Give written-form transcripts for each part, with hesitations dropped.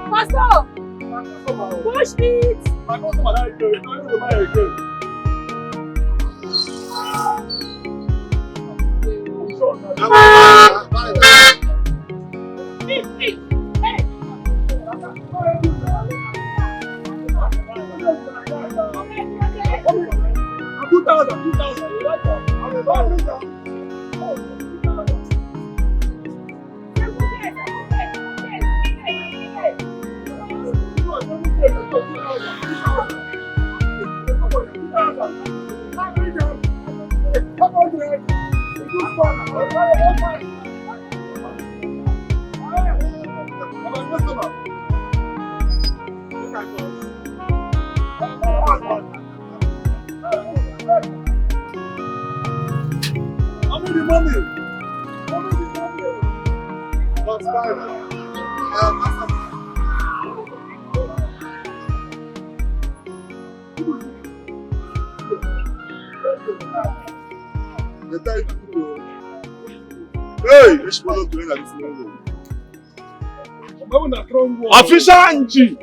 Pastor! Push it! Official NG.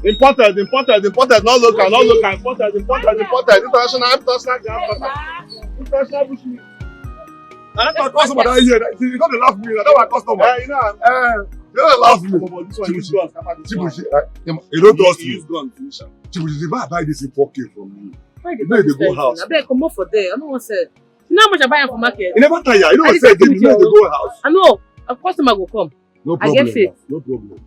Imported, not local, imported, international, international bushmeat. That's my customer that here. You don't laugh me, that's my customer. You don't laugh me. CHIBUCHI, you don't trust me. CHIBUCHI, if I buy this in 4K from you, maybe they go house. I better come up for there. I don't want to say. You know how much I buy from market? You never tire. You don't say they go house. I know. A customer will come. No problem. I get it. No problem.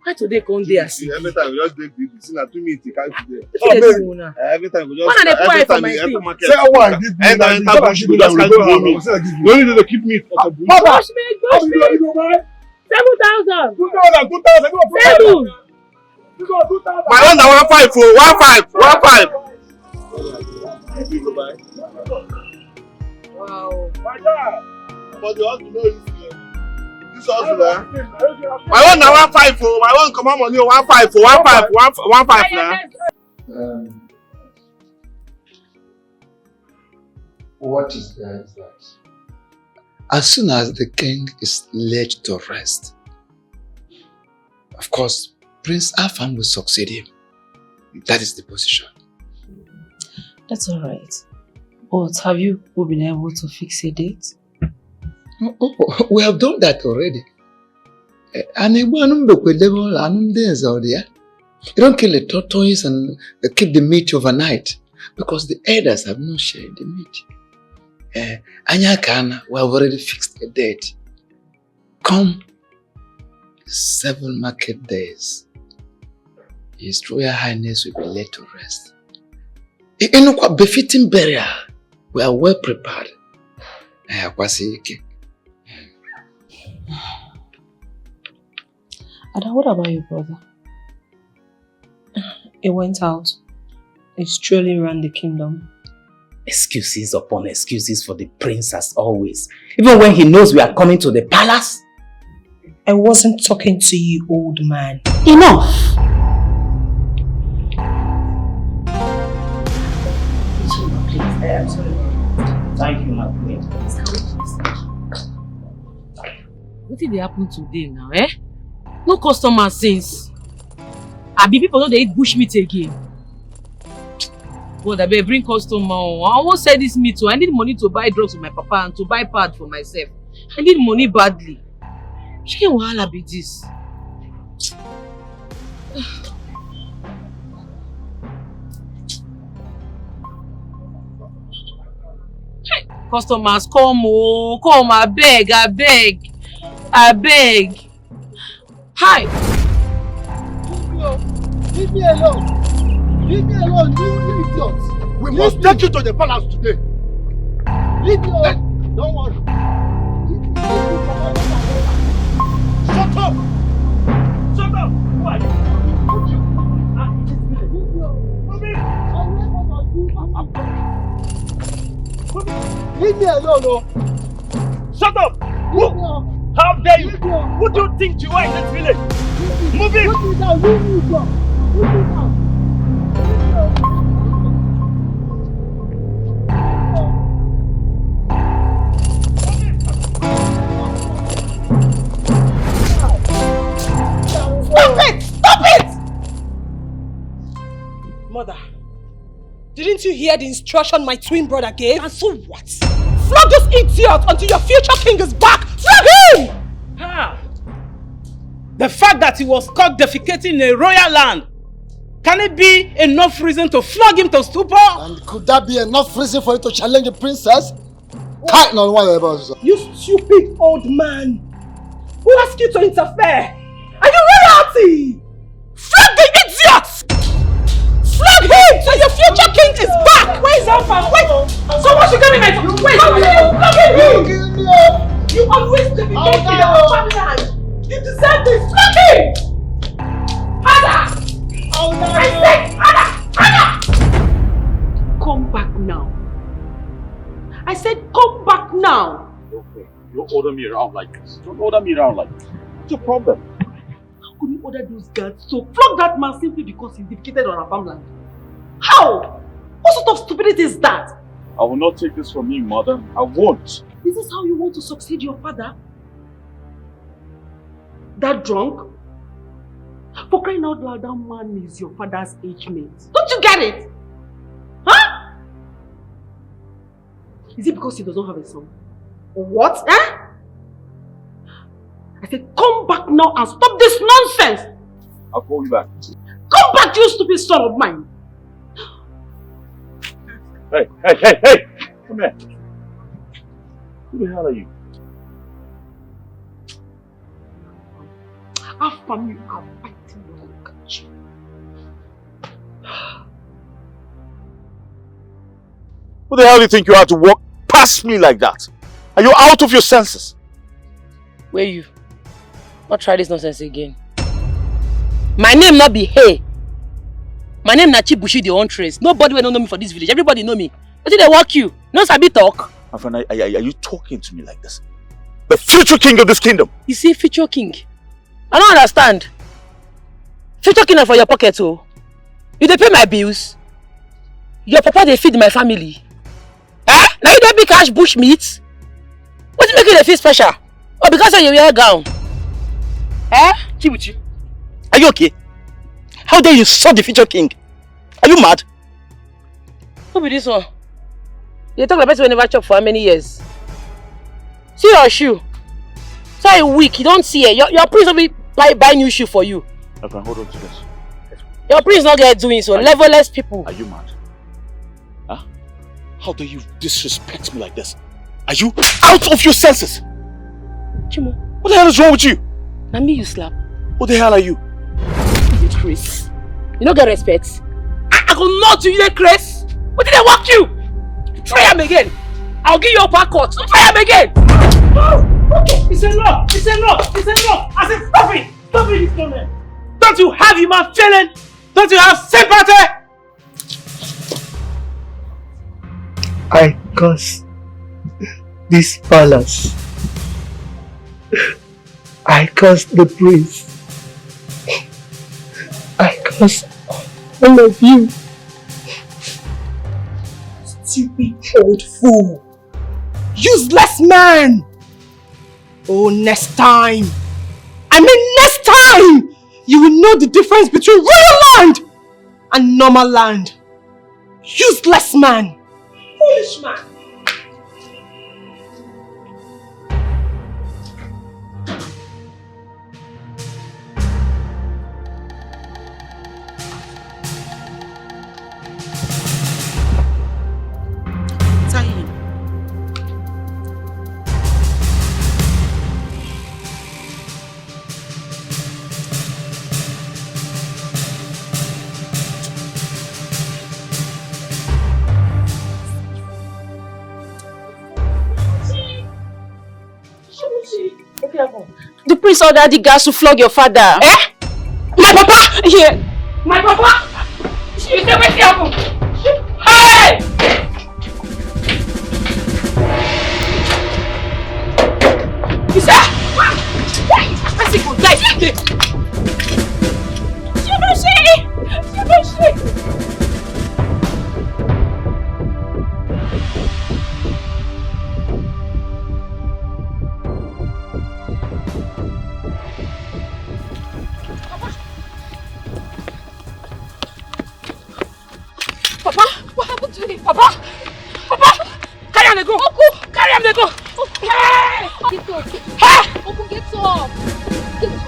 Why today come there? See, every time we just take this, see, 2 minutes, you can't do there. Every time we just. Every time we enter market. Say one, give me. Enter bush, you just can't do me. You only need to keep meat for the bush. Bush meat. 7,000. 2,000. 7. My own na 1,500 for 1,500. Wow. My dad. But the house know this house there. My own na 1,500 for. My own come on money 1,500 for 1,500 now. What is that? As soon as the king is laid to rest, of course, Prince Afam will succeed him. That is the position. That's all right. But have you been able to fix a date? We have done that already. You don't kill a tortoise and keep the meat overnight because the elders have not shared the meat. Anyakana, we have already fixed a date. Come 7 market days, His Royal Highness will be laid to rest. In a befitting burial, we are well prepared. Ada, what about your brother? He went out. He's truly around the kingdom. Excuses upon excuses for the prince as always. Even when he knows we are coming to the palace. I wasn't talking to you, old man. Enough! Please, I am sorry. Thank you, my queen. What did happen today now, eh? No customer since. Abi people know they eat bush meat again. God, I better bring customer. I won't sell this meat too. I need money to buy drugs for my papa and to buy pad for myself. I need money badly. She can't wahala be this. Customers come, oh, come, I beg. Hi. Leave me alone, you idiot. We must take you to the palace today. Leave me alone. Don't worry. Shut up! Who are you? Leave me alone, no. Shut up! How dare you? Who do you think you are in this village? Move it! Put me down, leave me down. Put me down. Didn't you hear the instruction my twin brother gave? And so what? Flog this idiot until your future king is back! Flog him! Ah. The fact that he was caught defecating in a royal land, can it be enough reason to flog him to stupor? And could that be enough reason for you to challenge the princess? Tighten on what about you. You stupid old man! Who asked you to interfere? Are you royalty? Flog the idiot! Flog him till your future king is back! Where is Alpha? Wait! So what you gonna make? Wait! Flog him! You always defecate in our family land! You deserve this! Flog him! Harder! I said harder! Harder! Come back now. I said come back now. Okay, you order me around like this. Don't order me around like this. What's your problem? How could you order those guards to flog that man simply because he's defecated on our farmland? How? What sort of stupidity is that? I will not take this from you, mother. I won't. Is this how you want to succeed your father? That drunk? For crying out loud, that man is your father's age mate. Don't you get it? Huh? Is it because he does not have a son? What? Eh? I said, come back now and stop this nonsense! I'll call you back. Come back, you stupid son of mine! Hey! Come here. Who the hell are you? Our family are fighting your country. Who the hell do you think you are to walk past me like that? Are you out of your senses? Where you? Not try this nonsense again. My name not be Hey. My name na CHIBUCHI the Huntress. Nobody will know me for this village. Everybody know me. What did they walk you? No sabi talk. My friend, are you talking to me like this? The future king of this kingdom. You see, future king? I don't understand. Future king na for your pocket, oh. You dey pay my bills. Your papa dey feed my family. Eh? Now you don't be cash bush meat. What make you feel special? Oh, because of your wear gown. Eh? CHIBUCHI, are you okay? How dare you insult the future king? Are you mad? Who be this one? You talk like person never chop for how many years? See your shoe. So you weak, you don't see it. Your prince will be buy new shoe for you. My friend, hold on to this. Your prince not get doing so. Level-less people. Are you mad? Huh? How dare you disrespect me like this? Are you out of your senses? Chimo, what the hell is wrong with you? Na me you slap. Who the hell are you? You Chris. You don't get respect. I go not to you, Chris. What did I walk you? Try him again. I'll give you a packot. Try him again. Oh, okay. It's enough. It's enough. It's enough. I said stop it. Stop it this moment. Don't you have human feeling? Don't you have sympathy? I curse this palace. I curse the prince. I curse all of you. Stupid old fool. Useless man. Oh, next time. I mean next time. You will know the difference between royal land and normal land. Useless man. Foolish man. The prince ordered the guards to flog your father. Eh? My papa! Here! My papa! You say what's happened? Hey! You say? I see good guys. CHIBUCHI! Papa, what Get up. Ha! Open, get up. Get up.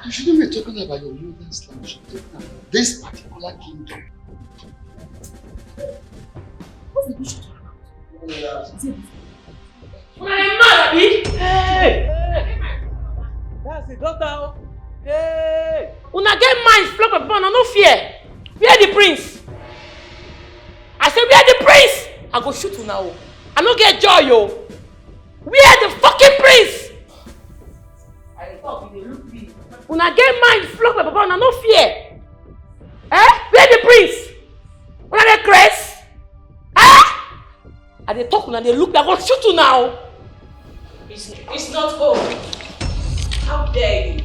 You shouldn't be talking about your Luther's land. You should be talking about this particular kingdom. What's the bullshit about? My mother, hey! That's the daughter. Hey! Una get mind flop upon, no fear. Where the prince? I said, where the prince? I go shoot you now. I don't get joy, yo. Where the fucking prince? I talk, they look me. Una get mind flop upon, no fear. Eh? Where the prince? Una the crest? Eh? And they talk and they look, I go shoot you now. It's not home. How dare you?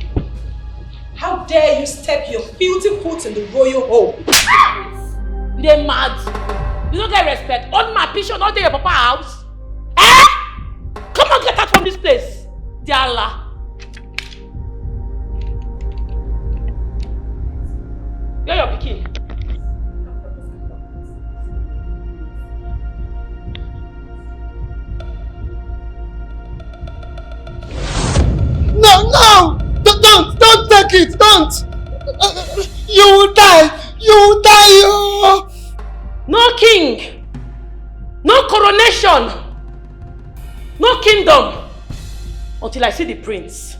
How dare you step your filthy foot in the royal home? They mad. You don't get respect. On my picture, not in your papa house. Eh? Come on, get out from this place. Dear Allah. You're your pikin. No! Don't take it! Don't! You will die! You will die! Oh. No king! No coronation! No kingdom! Until I see the prince.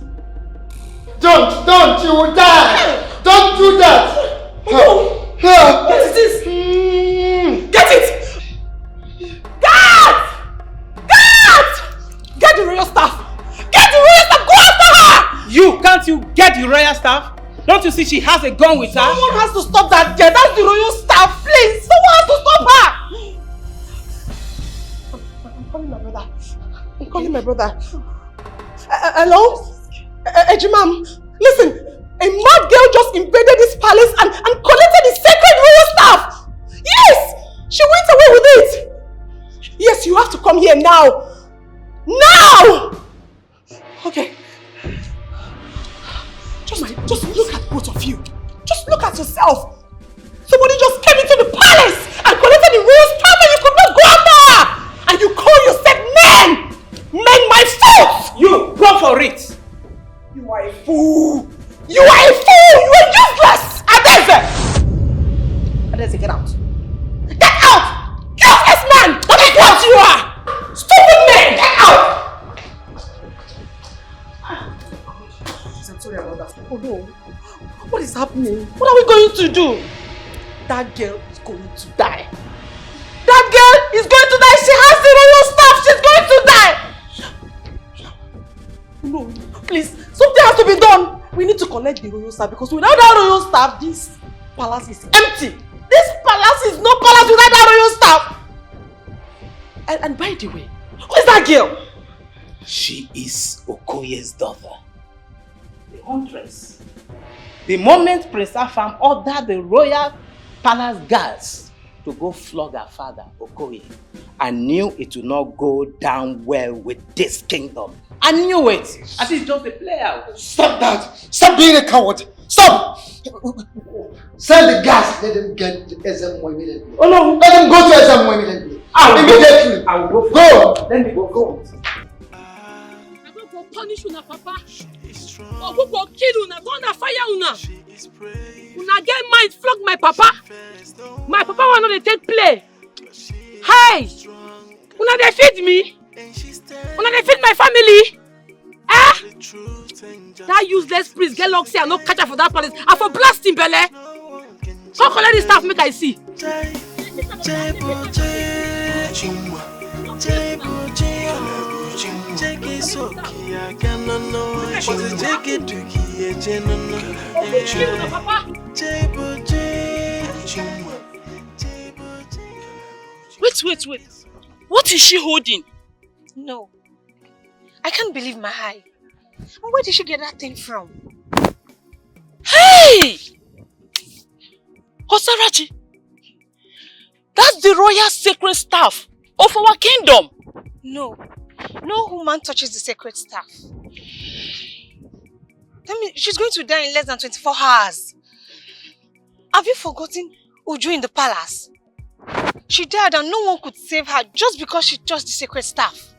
Don't! You will die! Don't do that! Oh, what is this? Get it! Guards! Get the royal staff! Get the royal staff! Go after her! Can't you get the royal staff? Don't you see she has a gun with her? Someone has to stop that girl. That's the royal staff, please. Someone has to stop her. I'm calling my brother. Hello? Ejimam, listen. A mad girl just invaded this palace and collected the sacred royal staff. Yes! She went away with it. Yes, you have to come here now. Now! Okay. Just look at both of you. Just look at yourself. Somebody just came into the palace and collected the royal staff and you could not go after her. And you call yourself men! Men, my foot! You go for it. You are a fool. You are a fool! You are useless! Adeze, get out. Get out! Useless man! That is what you are! Stupid man! Get out! I'm sorry about that. Oh no. What is happening? What are we going to do? That girl is going to die. That girl is going to die! She has the royal staff! She's going to die! No, please. Something has to be done. We need to collect the royal staff because without that royal staff, this palace is empty. This palace is no palace without that royal staff. And by the way, who is that girl? She is Okoye's daughter, the huntress. The moment Prince Afam ordered the royal palace guards to go flog her father, Okoye, I knew it would not go down well with this kingdom. I knew it. I think it's just a play out. Stop that! Stop being a coward! Stop! Send the guards. Let them get to SMO immediately. Oh no! Let them go to SMO immediately. Immediately. I will go. Go! Let me go. I go for punish una, Papa. I go for kill una. Go na fire una. Una get mind flog my Papa. My Papa will not take play. Hey! Una dey feed me. Una dey feed my family. That useless priest get locked here and no catch her for that palace. I for blast him, Bele. Come collect this stuff, make I see. Wait. What is she holding? No. I can't believe my eye. And where did she get that thing from? Hey! Osarachi, that's the royal sacred staff of our kingdom. No. No woman touches the sacred staff. She's going to die in less than 24 hours. Have you forgotten Uju in the palace? She died and no one could save her just because she touched the sacred staff.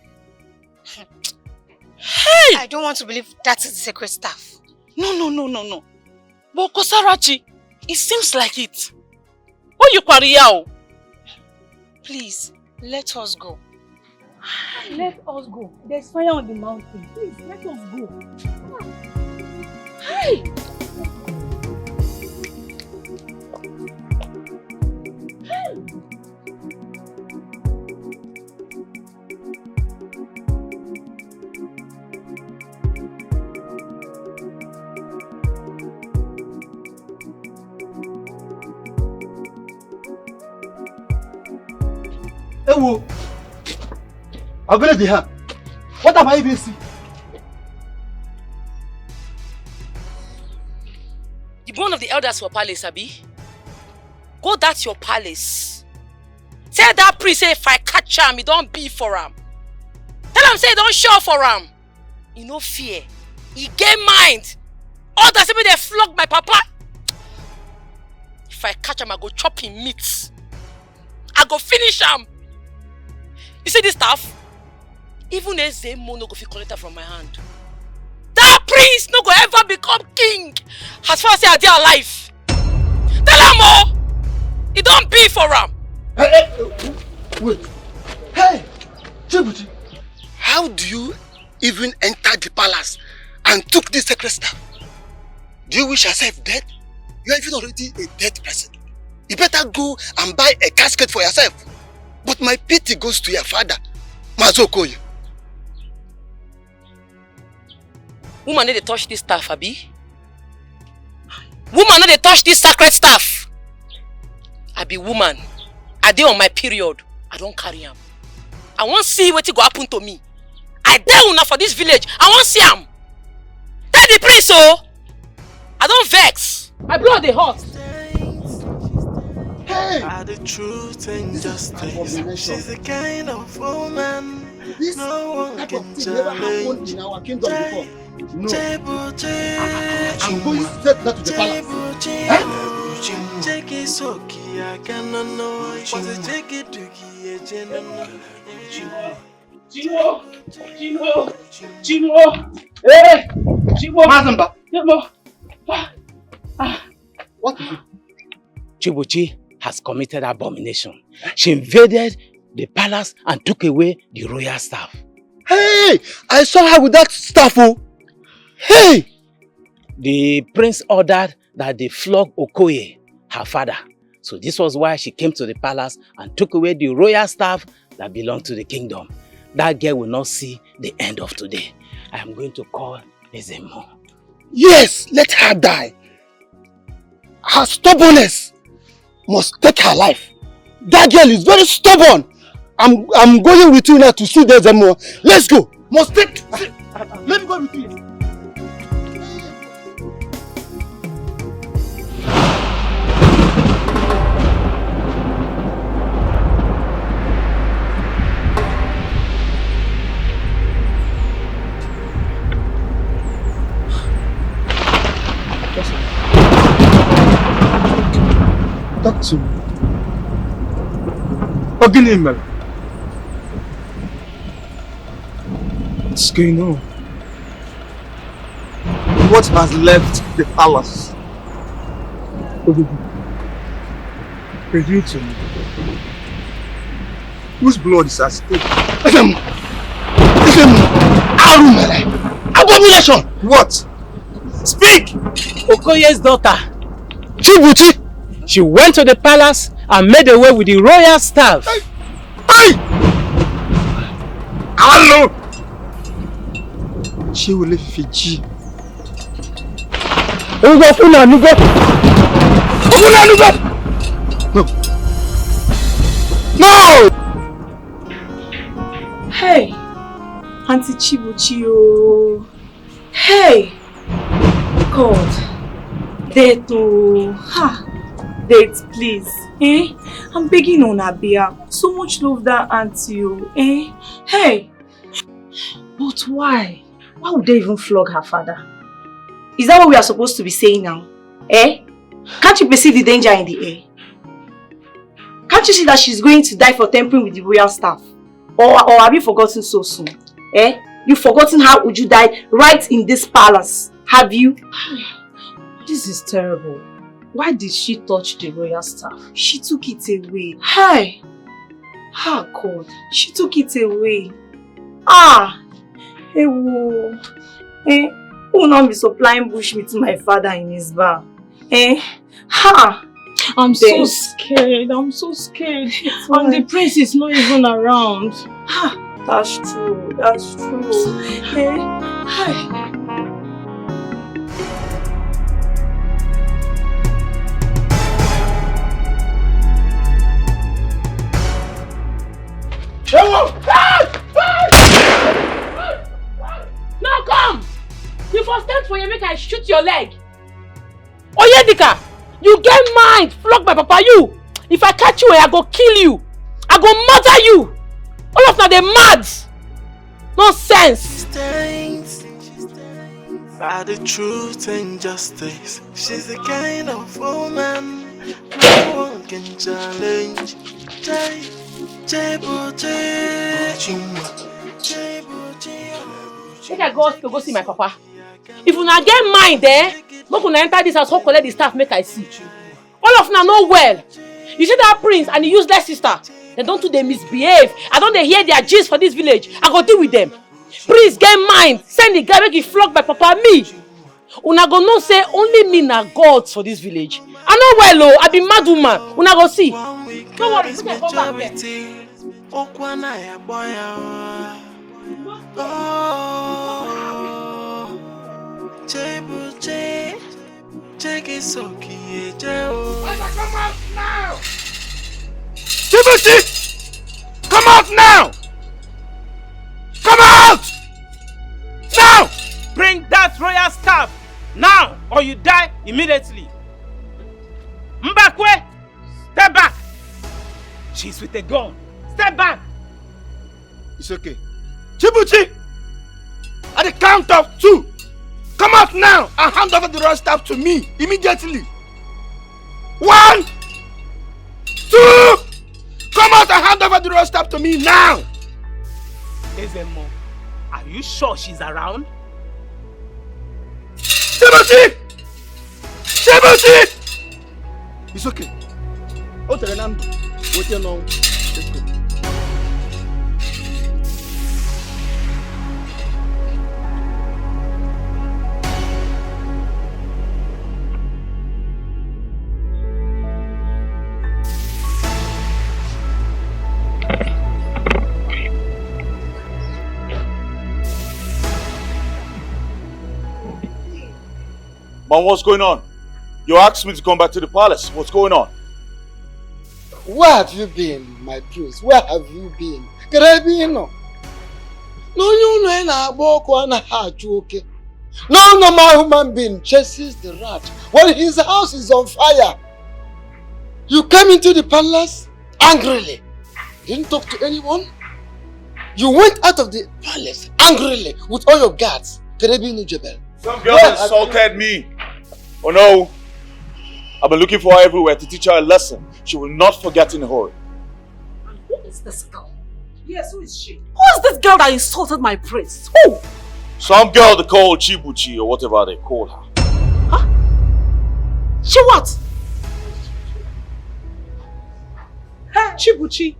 Hey! I don't want to believe that is the sacred staff. No. But Osarachi, it seems like it. What you query out? Please, let us go. Let us go. There's fire on the mountain. Please, let us go. Hey! Ewo, I'm gonna be here. What have I even seen? The one of the elders for palace, Abi. Go that's your palace. Tell that priest say if I catch him, he don't be for him. Tell him say don't show for him. He no fear. He get mind. All that people they flog my papa. If I catch him, I go chop him meat. I go finish him. You see this stuff? Even as they no go fit collect from my hand. That prince no go ever become king as far as they are there alive. Tell him more. It don't be for him. Wait. Hey, Chibuchi. How do you even enter the palace and took this sacred staff? Do you wish yourself dead? You are even already a dead person. You better go and buy a casket for yourself. But my pity goes to your father, Mazokoye. Woman, no dey touch this staff, Abi. Woman, no dey touch this sacred staff. I be woman. I dey on my period. I don't carry him. I want see what go happen to me. I dare una for this village. I want see him. Tell the priest, oh. I don't vex. My blood dey hot. Hey! The truth and justice. She's the kind of woman This no one type can of thing never happened challenge. in our kingdom before. No. Chibuchi, I'm going to take that to the palace. Check it soki, I cannot know. Was it check it to Chinwo! Hey! Chinwo! Mazamba! What is it? Chibuchi has committed abomination. She invaded the palace and took away the royal staff. Hey! I saw her with that staff, oh! Hey! The prince ordered that they flog Okoye, her father. So this was why she came to the palace and took away the royal staff that belonged to the kingdom. That girl will not see the end of today. I am going to call Ezemo. Yes! Let her die! Her stubbornness must take her life. That girl is very stubborn. I'm going with you now to see Ezemo. Let's go! Must take... Let me go with you. Talk to me. Oginimel. What's going on? What has left the palace? Reveal to me. Whose blood is at stake? Abomination! What? Speak! Okoye's daughter, Chibuchi. She went to the palace and made away with the royal staff. Hey! Hello! She will leave Fiji. No! No! Hey! Auntie Chibuchi, oh. Hey! God. Death, oh. Ha! date, please. Eh? I'm begging on her behalf. So much love that auntie. Eh? Hey! But why? Why would they even flog her father? Is that what we are supposed to be saying now? Eh? Can't you perceive the danger in the air? Can't you see that she's going to die for tampering with the royal staff? Or have you forgotten so soon? Eh? You've forgotten how Uju died right in this palace. Have you? This is terrible. Why did she touch the royal staff? She took it away. Hi. Ah, God. She took it away. Ah. Hey, whoa. Eh? Who will not be supplying bushmeat to my father in his bar? Eh? Ha! I'm so scared. I'm so scared. And the prince is not even around. Ha! That's true. That's true. Eh? Hi. Now come! You first stand for you, make I shoot your leg. Oyedika, you get mind, flog my papa you. If I catch you, I go kill you. I go murder you. All of now they mad. Nonsense. By the truth and justice, she's the kind of woman no one can challenge. Make I go see my papa. If you not get mind make una enter this house, go collect the staff, make I see. All of now know well. You see that prince and the useless sister, they don't do they misbehave. I don't they hear their gist for this village. I go deal with them. Please get mind. Send the guy make he flog my papa me. Una go know say only me na gods for this village. I know well I be mad woman. Una go see. Don't worry, make I come back there. Come out now! CHIBUCHI! Come out now! Come out! Now! Bring that royal staff now, or you die immediately. Mbakwe, step back. She's with a gun. Step back. It's okay. CHIBUCHI! At the count of 2, come out now and hand over the royal staff to me immediately. 1, 2, come out and hand over the royal staff to me now. Ezemo, are you sure she's around? CHIBUCHI! CHIBUCHI! It's okay. What are you now? Let's go. Mom, what's going on? You asked me to come back to the palace. What's going on? Where have you been, my prince? Where have you been? No normal human being chases the rat when his house is on fire. You came into the palace angrily. Didn't talk to anyone. You went out of the palace angrily with all your guards. Some girl insulted me. Oh no. I've been looking for her everywhere to teach her a lesson she will not forget in a hurry. Who is this girl? Yes, who is she? Who is this girl that insulted my prince? Who? Some girl they call CHIBUCHI or whatever they call her. Huh? She what? Hey, CHIBUCHI.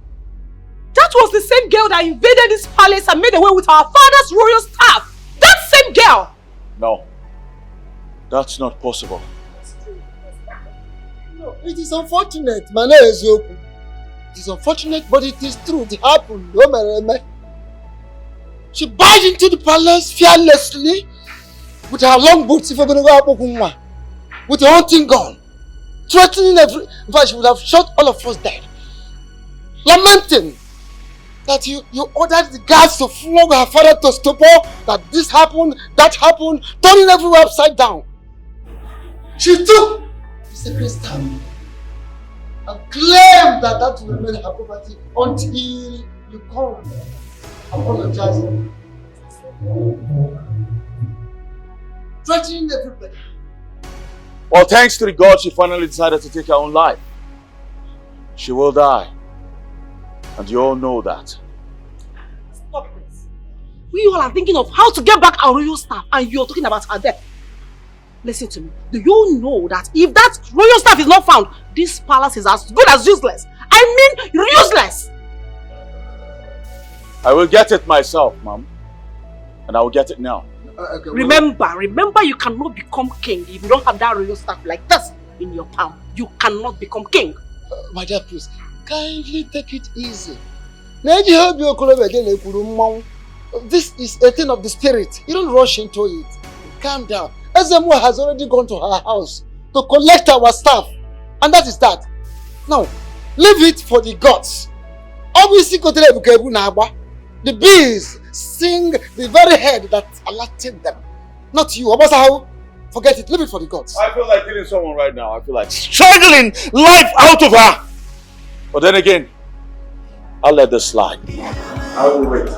That was the same girl that invaded this palace and made away with our father's royal staff. That same girl. No. That's not possible. No, it is unfortunate. It is unfortunate, but it is true. It happened. She barged into the palace fearlessly with her long boots, with a hunting gun, threatening every. In fact, she would have shot all of us dead. Lamenting that you ordered the guards to flog her father to stupor, that this happened, that happened, turning everywhere upside down. She took the sacred staff and claim that will remain her property until you come apologizing. Threatening everybody. Well, thanks to the God, she finally decided to take her own life. She will die. And you all know that. Stop this. We all are thinking of how to get back our royal staff and you're talking about her death. Listen to me. Do you know that if that royal staff is not found, this palace is as good as useless? I mean useless! I will get it myself, Mom. And I will get it now. Okay, remember you cannot become king if you don't have that royal staff like this in your palm. You cannot become king. My dear, please, kindly take it easy. This is a thing of the spirit. You don't rush into it. Calm down. Ezemo has already gone to her house to collect our stuff. And that is that. Now, leave it for the gods. Obviously, the bees sing the very head that alerted them. Not you. Forget it. Leave it for the gods. I feel like killing someone right now. I feel like struggling life out of her. But then again, I'll let this slide. I will wait.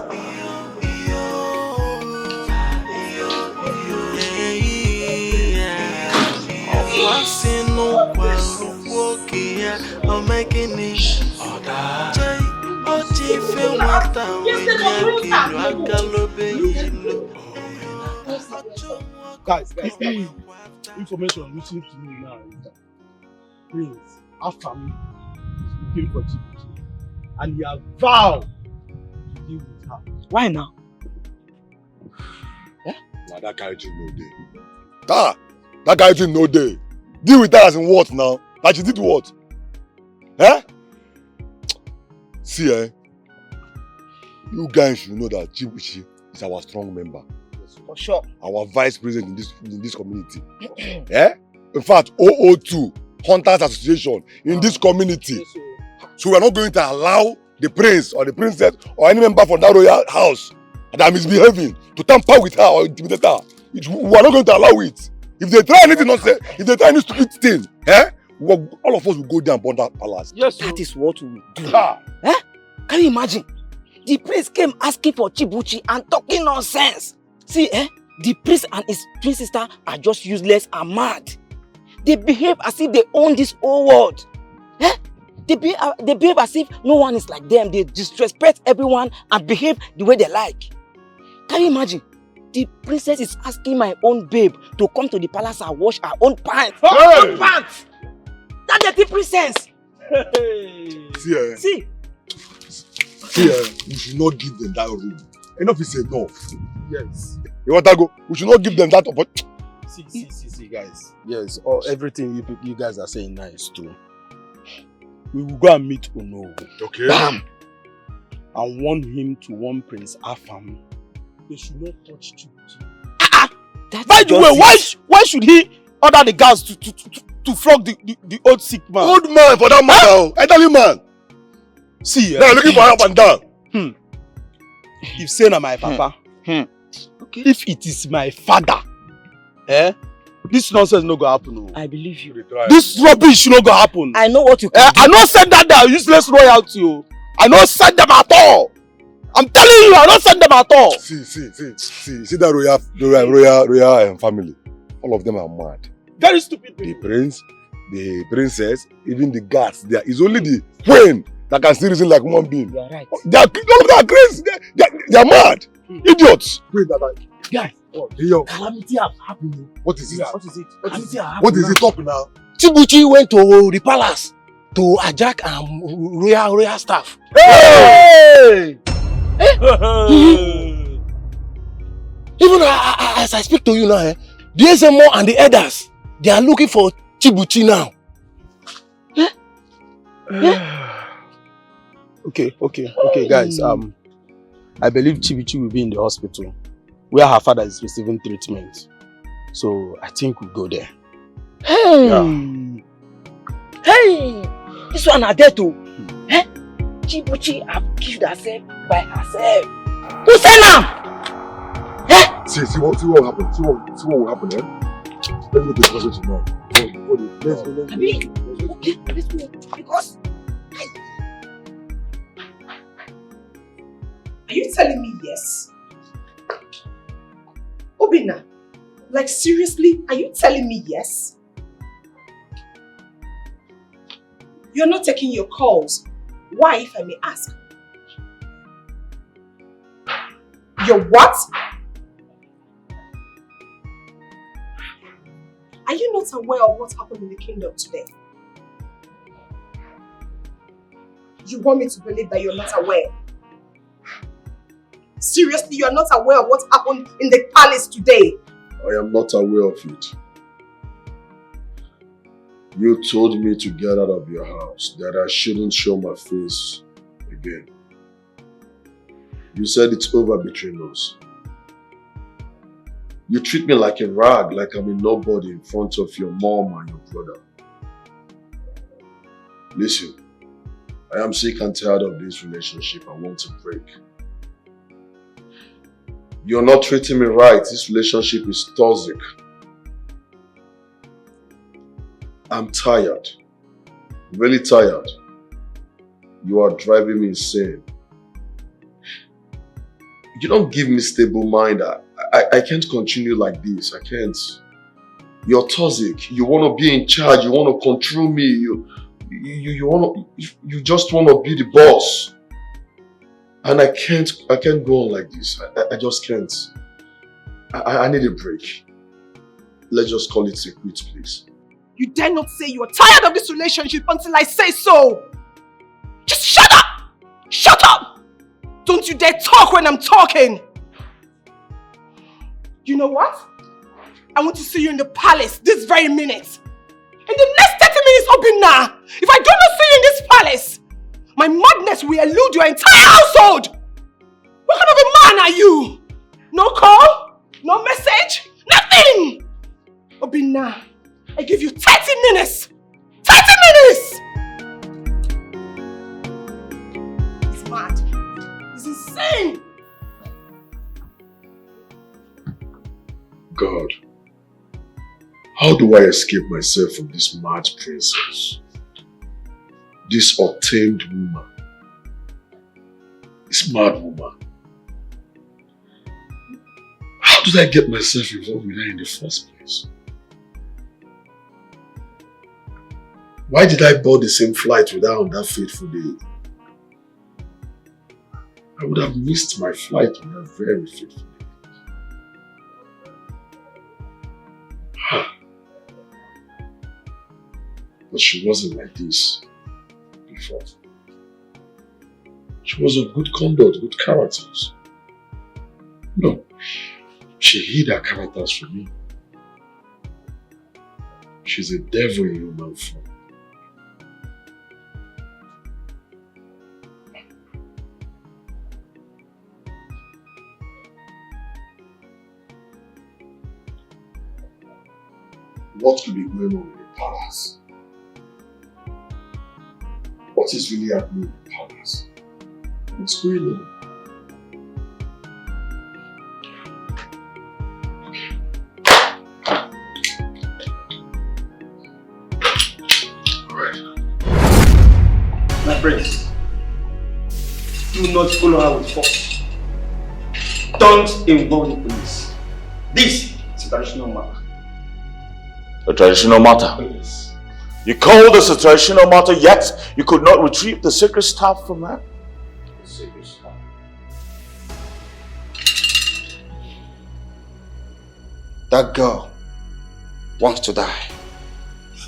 Guys, information which need to know now is that Prince, our family, is looking for CHIBUCHI, and he has vowed to deal with her. Why now? Yeah? Nah, that guy didn't know day. That guy didn't know day. Deal with her as in what now? Like she did what? Eh? See, you guys should know that CHIBUCHI is our strong member. For sure. Our vice president in this community. Eh? In fact, 002 Hunters Association in this community. So we are not going to allow the prince or the princess or any member from that royal house that is misbehaving to tamper with her or intimidate her. We are not going to allow it. If they try anything nonsense, if they try any stupid thing, all of us will go there and burn that palace. Yes, that is what we will do. Eh? Can you imagine? The prince came asking for CHIBUCHI and talking nonsense. See, the prince and his twin sister are just useless and mad. They behave as if they own this whole world. They behave as if no one is like them. They disrespect everyone and behave the way they like. Can you imagine? The princess is asking my own babe to come to the palace and wash her own pants. Her own pants! That's the princess! See, we should not give them that room. Enough is enough. Yes. You want to go? We should not give them that opportunity. See, guys. Yes, everything you guys are saying now is true. We will go and meet Ono. Okay. Bam! And warn him to warn Prince Afam. They should not touch CHIBUCHI. By the way, why should he order the guards to flog the old sick man? Old man for that matter. Elderly man. See, they are looking for up and down. If say na my papa, okay. If it is my father, this nonsense no go happen. I believe you. This rubbish no go happen. I know what you can do. I not said that they are useless royalty. I not said them at all. I'm telling you, I not send them at all. See that royal family. All of them are mad. Very stupid. The prince, the princess, even the guards. There is only the queen that can still reason like human being. You are right. All of them are crazy. They are mad. Idiots. Wait, guys, calamity has happened. What is it? What is it? Talk now. CHIBUCHI went to the palace to hijack royal staff. Hey! Even as I speak to you now, the SMO and the elders, they are looking for CHIBUCHI now. Okay, guys. I believe CHIBUCHI will be in the hospital where her father is receiving treatment. So I think we'll go there. Hey, this one are there too. CHIBUCHI have killed herself by herself. Who said now? See what will happen. See what will happen. Let me go to the hospital now. Let's go. Okay, let's go. Because... Are you telling me yes? Obinna, like seriously, are you telling me yes? You're not taking your calls. Why, if I may ask? Your what? Are you not aware of what happened in the kingdom today? You want me to believe that you're not aware? Seriously, you are not aware of what happened in the palace today? I am not aware of it. You told me to get out of your house, that I shouldn't show my face again. You said it's over between us. You treat me like a rag, like I'm a nobody in front of your mom and your brother. Listen, I am sick and tired of this relationship. I want to break. You're not treating me right. This relationship is toxic. I'm tired. Really tired. You are driving me insane. You don't give me stable mind. I can't continue like this. I can't. You're toxic. You want to be in charge. You want to control me. You just want to be the boss. And I can't go on like this. I just can't. I need a break. Let's just call it a quit, please. You dare not say you are tired of this relationship until I say so. Just shut up! Shut up! Don't you dare talk when I'm talking. You know what? I want to see you in the palace this very minute. In the next 30 minutes, Obinna. If I do not see you in this palace, my madness will elude your entire household. What kind of a man are you? No call? No message? Nothing! Obinna, I give you 30 minutes! 30 minutes! He's mad. He's insane! God, how do I escape myself from this mad princess? This untamed woman. This mad woman. How did I get myself involved with her in the first place? Why did I board the same flight with her on that fateful day? I would have missed my flight on that very fateful day. But she wasn't like this before. She was of good conduct, good characters. No, she hid her characters from me. She's a devil in human form. What could be going on in the palace? What is really happening in the palace? What's going on? My prince, do not follow her with force. Don't involve the police. This is a traditional matter. A traditional matter? Yes. You call this a traditional matter, yet you could not retrieve the sacred staff from her? The sacred staff. That girl wants to die.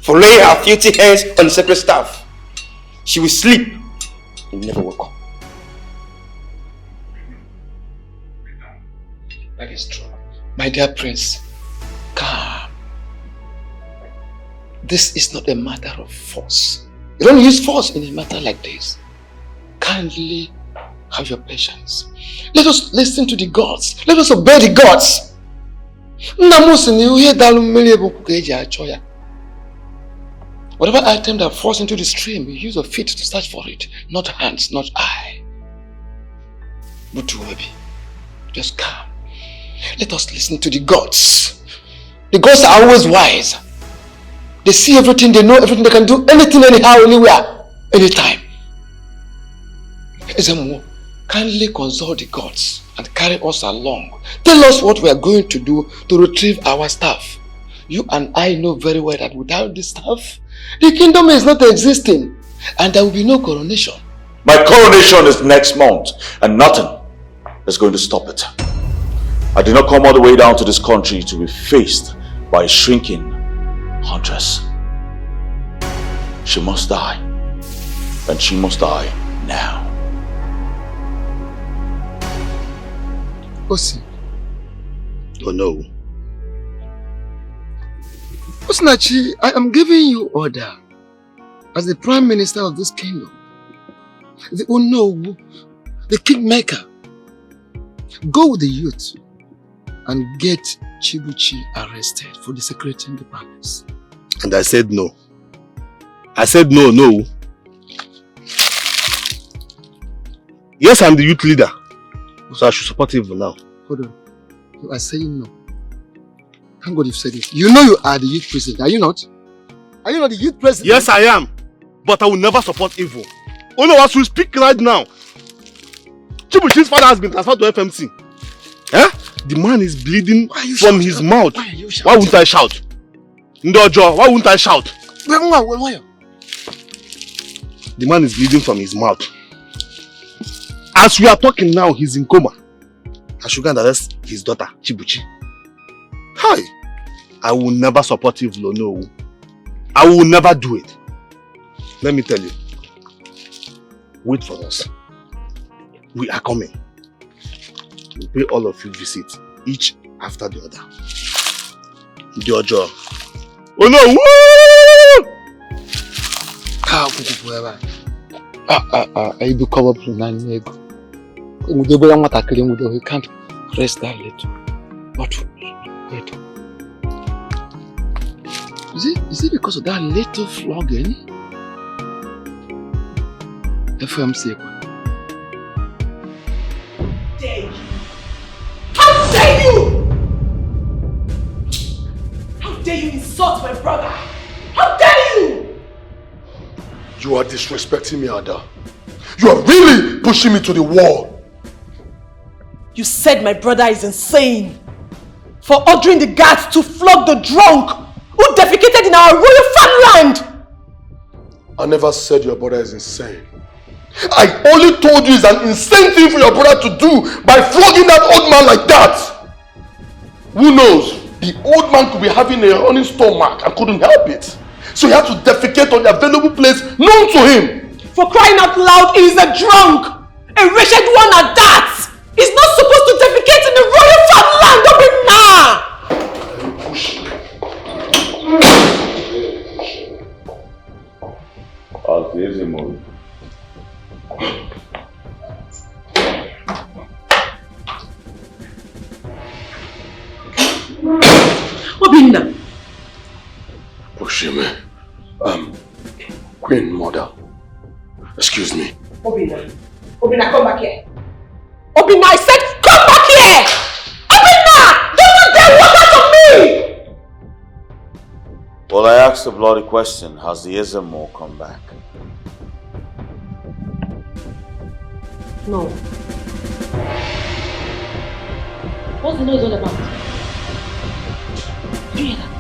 For laying her filthy hands on the sacred staff, she will sleep and never wake up. That is true. My dear prince, calm. This is not a matter of force. You don't use force in a matter like this. Kindly have your patience. Let us listen to the gods. Let us obey the gods. Whatever item that falls into the stream, you use your feet to search for it, not hands, not eye. Butuwebi, just calm. Let us listen to the gods. The gods are always wise. They see everything, they know everything, they can do anything, anyhow, anywhere, anytime. Ezemo, kindly consult the gods and carry us along. Tell us what we are going to do to retrieve our staff. You and I know very well that without this staff, the kingdom is not existing and there will be no coronation. My coronation is next month and nothing is going to stop it. I did not come all the way down to this country to be faced by a shrinking huntress. She must die, and she must die now. Osi. Oh no. Osinachi, I am giving you order as the Prime Minister of this kingdom. The Onowu, the kingmaker. Go with the youth and get Chibuchi arrested for desecrating the palace. And I said no. I said no. Yes, I'm the youth leader. So I should support him now. Hold on. You are saying no. Thank God you've said it. You know you are the youth president, are you not? Are you not the youth president? Yes, I am. But I will never support evil. Only once we speak right now. Chibuchi's father has been transferred to FMC. Eh? The man is bleeding from his mouth. Why wouldn't I shout? Ndojo, why wouldn't I shout? The man is bleeding from his mouth. As we are talking now, he's in coma. I should go and arrest his daughter, Chibuchi. Hi! I will never support evil, no. I will never do it. Let me tell you. Wait for us. We are coming. We'll pay all of you visit, each after the other. Jojo. Oh no! I do come up to 9 years ago. He can't rest that little. But wait. Is it because of that little flogging? FMC. How dare you! How dare you insult my brother? How dare you! You are disrespecting me, Ada. You are really pushing me to the wall. You said my brother is insane for ordering the guards to flog the drunk who defecated in our royal farmland. I never said your brother is insane. I only told you it's an insane thing for your brother to do by flogging that old man like that. Who knows? The old man could be having a running stomach and couldn't help it. So he had to defecate on the available place known to him. For crying out loud, he is a drunk! A wretched one at that! He's not supposed to defecate in the royal farmland! Don't be nah! Obinna. Oshime, Queen Mother, excuse me. Obinna, come back here. Obinna, I said, come back here! Obinna! Don't you dare walk out of me! Well, I asked a bloody question. Has the Ezemo come back? No. What's the noise all about? Do you hear that?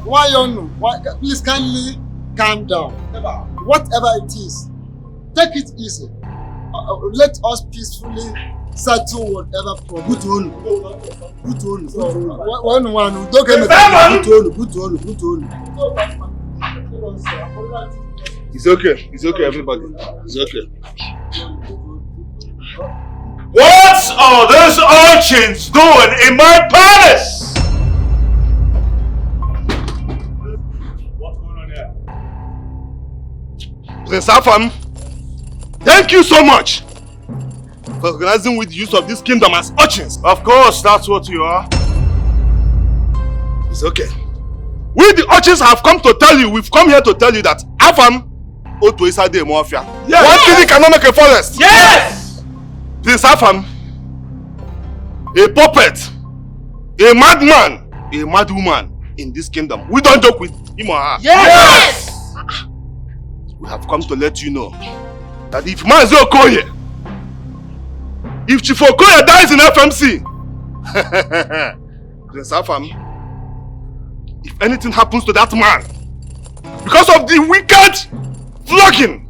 Why you? Please kindly calm down. Whatever it is, take it easy. Let us peacefully settle whatever problem. Good one. One. Don't get me. Good one. It's okay, everybody. It's okay. What are those urchins doing in my palace? What's going on here? Prince Afam, thank you so much for organizing with the use of this kingdom as urchins. Of course, that's what you are. It's okay. We the urchins have come to tell you, we've come here to tell you that Afam Oto is a mafia. Yes. One thing cannot make a forest. Yes! Prince Afam, a puppet, a madman, a mad woman in this kingdom. We don't joke with him or her. Yes! We have come to let you know that if Mazi Okoye, if Chief Okoye dies in FMC, Prince Afam, if anything happens to that man, because of the wicked flogging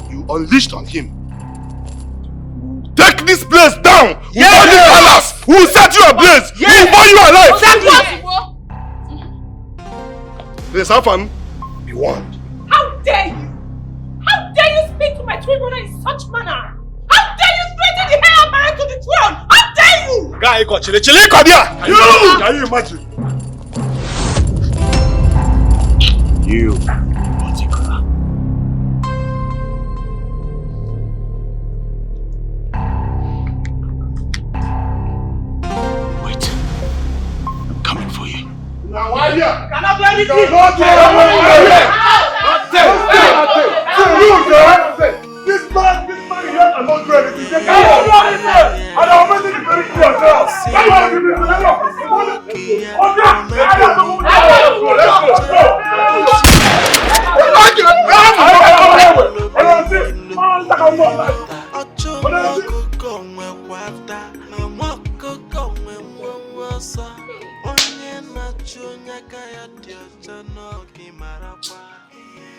you unleashed on him, take this place down. Yes! We'll burn this palace. We'll set you ablaze. Yes! We'll burn you alive. Exactly. Prince Afam, be warned. How dare you? How dare you speak to my twin brother in such manner? How dare you threaten the heir apparent to the throne? How dare you? Guy, go chile there. Can you imagine? You. Wait. I'm coming for you. Now, why here? Cannot do anything. This man here cannot do anything. They can't do anything. And I'm making it very clear.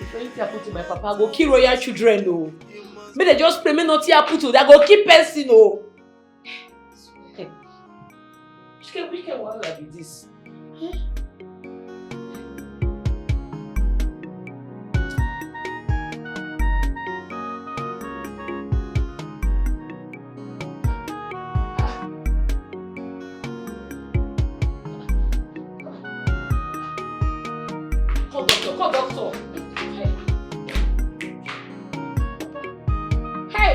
If anything happen to my papa, I go kill royal children, no. May they just pray me nothing happen to them, I go keep person, no. Which can one like this? Call doctor. Hey!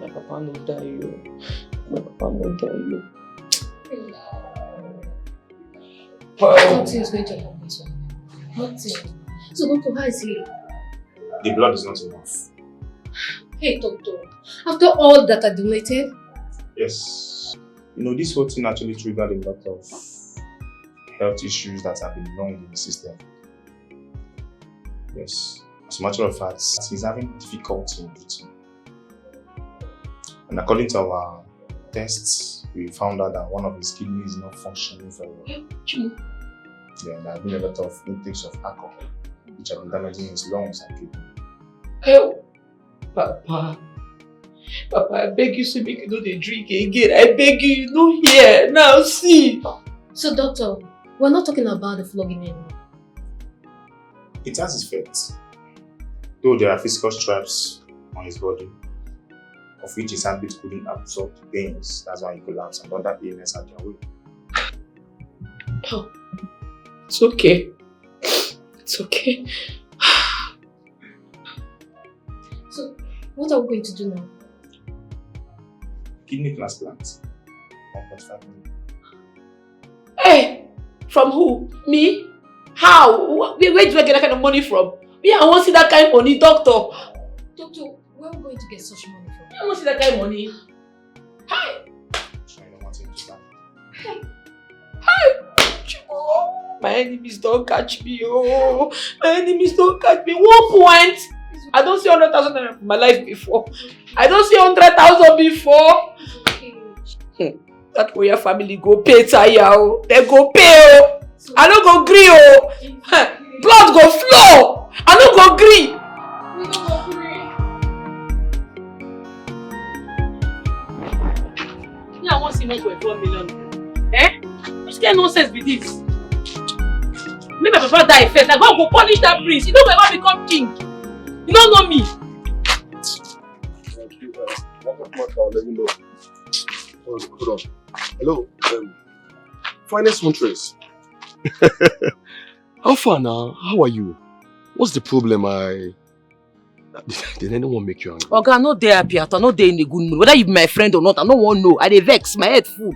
My papa no die you. My papa no die you. Nothing is going to happen to him. Nothing. So doctor, how is he? The blood is not enough. Hey doctor, after all that I donated? Yes. You know, this whole thing actually triggered a lot of health issues that have been wrong in the system. Yes. As a matter of fact, he's having difficulty in breathing. And according to our tests, we found out that one of his kidneys is not functioning very well. Yeah, there have been a lot of intakes of alcohol, which have been damaging his lungs and kidney. Hey, Papa, I beg you to make you know they drink again. I beg you, you know here. Now see. So doctor, we're not talking about the flogging anymore. It has its effects. Though there are physical stripes on his body, of which his habit couldn't absorb the pains. That's why he collapsed and other illness at their way. Oh, it's okay. It's okay. So, what are we going to do now? Kidney transplant. 1.5 million. Hey! From who? Me? How? Where do I get that kind of money from? Me, I won't see that kind of money, doctor. Doctor, where are we going to get such money from? I won't see that kind of money. Hi! Hi! My enemies don't catch me, oh. My enemies don't catch me. 1 point. I don't see 100,000 in my life before. I don't see 100,000 before. That way your family go pay tire, oh. They go pay, oh. I don't go gree, oh. Blood go flow. I don't go gree. We don't go gree. Yeah, I want to see 1.4 million. Eh? Which kind of nonsense be this? Make my papa die first. I go punish that prince. You know my papa become king. You don't know me. Thank you. Let me know. Hold on. Hello. Finest Huntress. How far now? How are you? What's the problem? Did anyone make you angry? Okay, I'm not there happy at all. I'm not there in a good mood. Whether you be my friend or not, I don't want to know. I dey vex, my head full.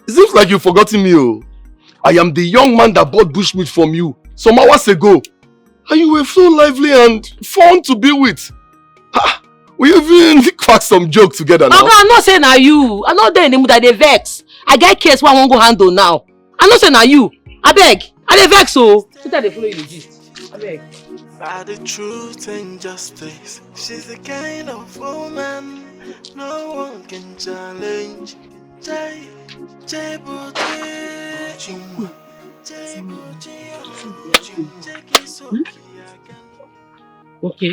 It seems like you've forgotten me. Oh. I am the young man that bought bushmeat from you some hours ago. And you were so lively and fun to be with. We even cracked some jokes together now. Okay, I'm not saying are you. I'm not there in the mood. I dey vex. I get case where I won't go handle now. I'm not saying are you. I beg. I dey vex so. Sit down, they follow you the gist. I beg. By the truth and justice, she's the kind of woman no one can challenge. Okay.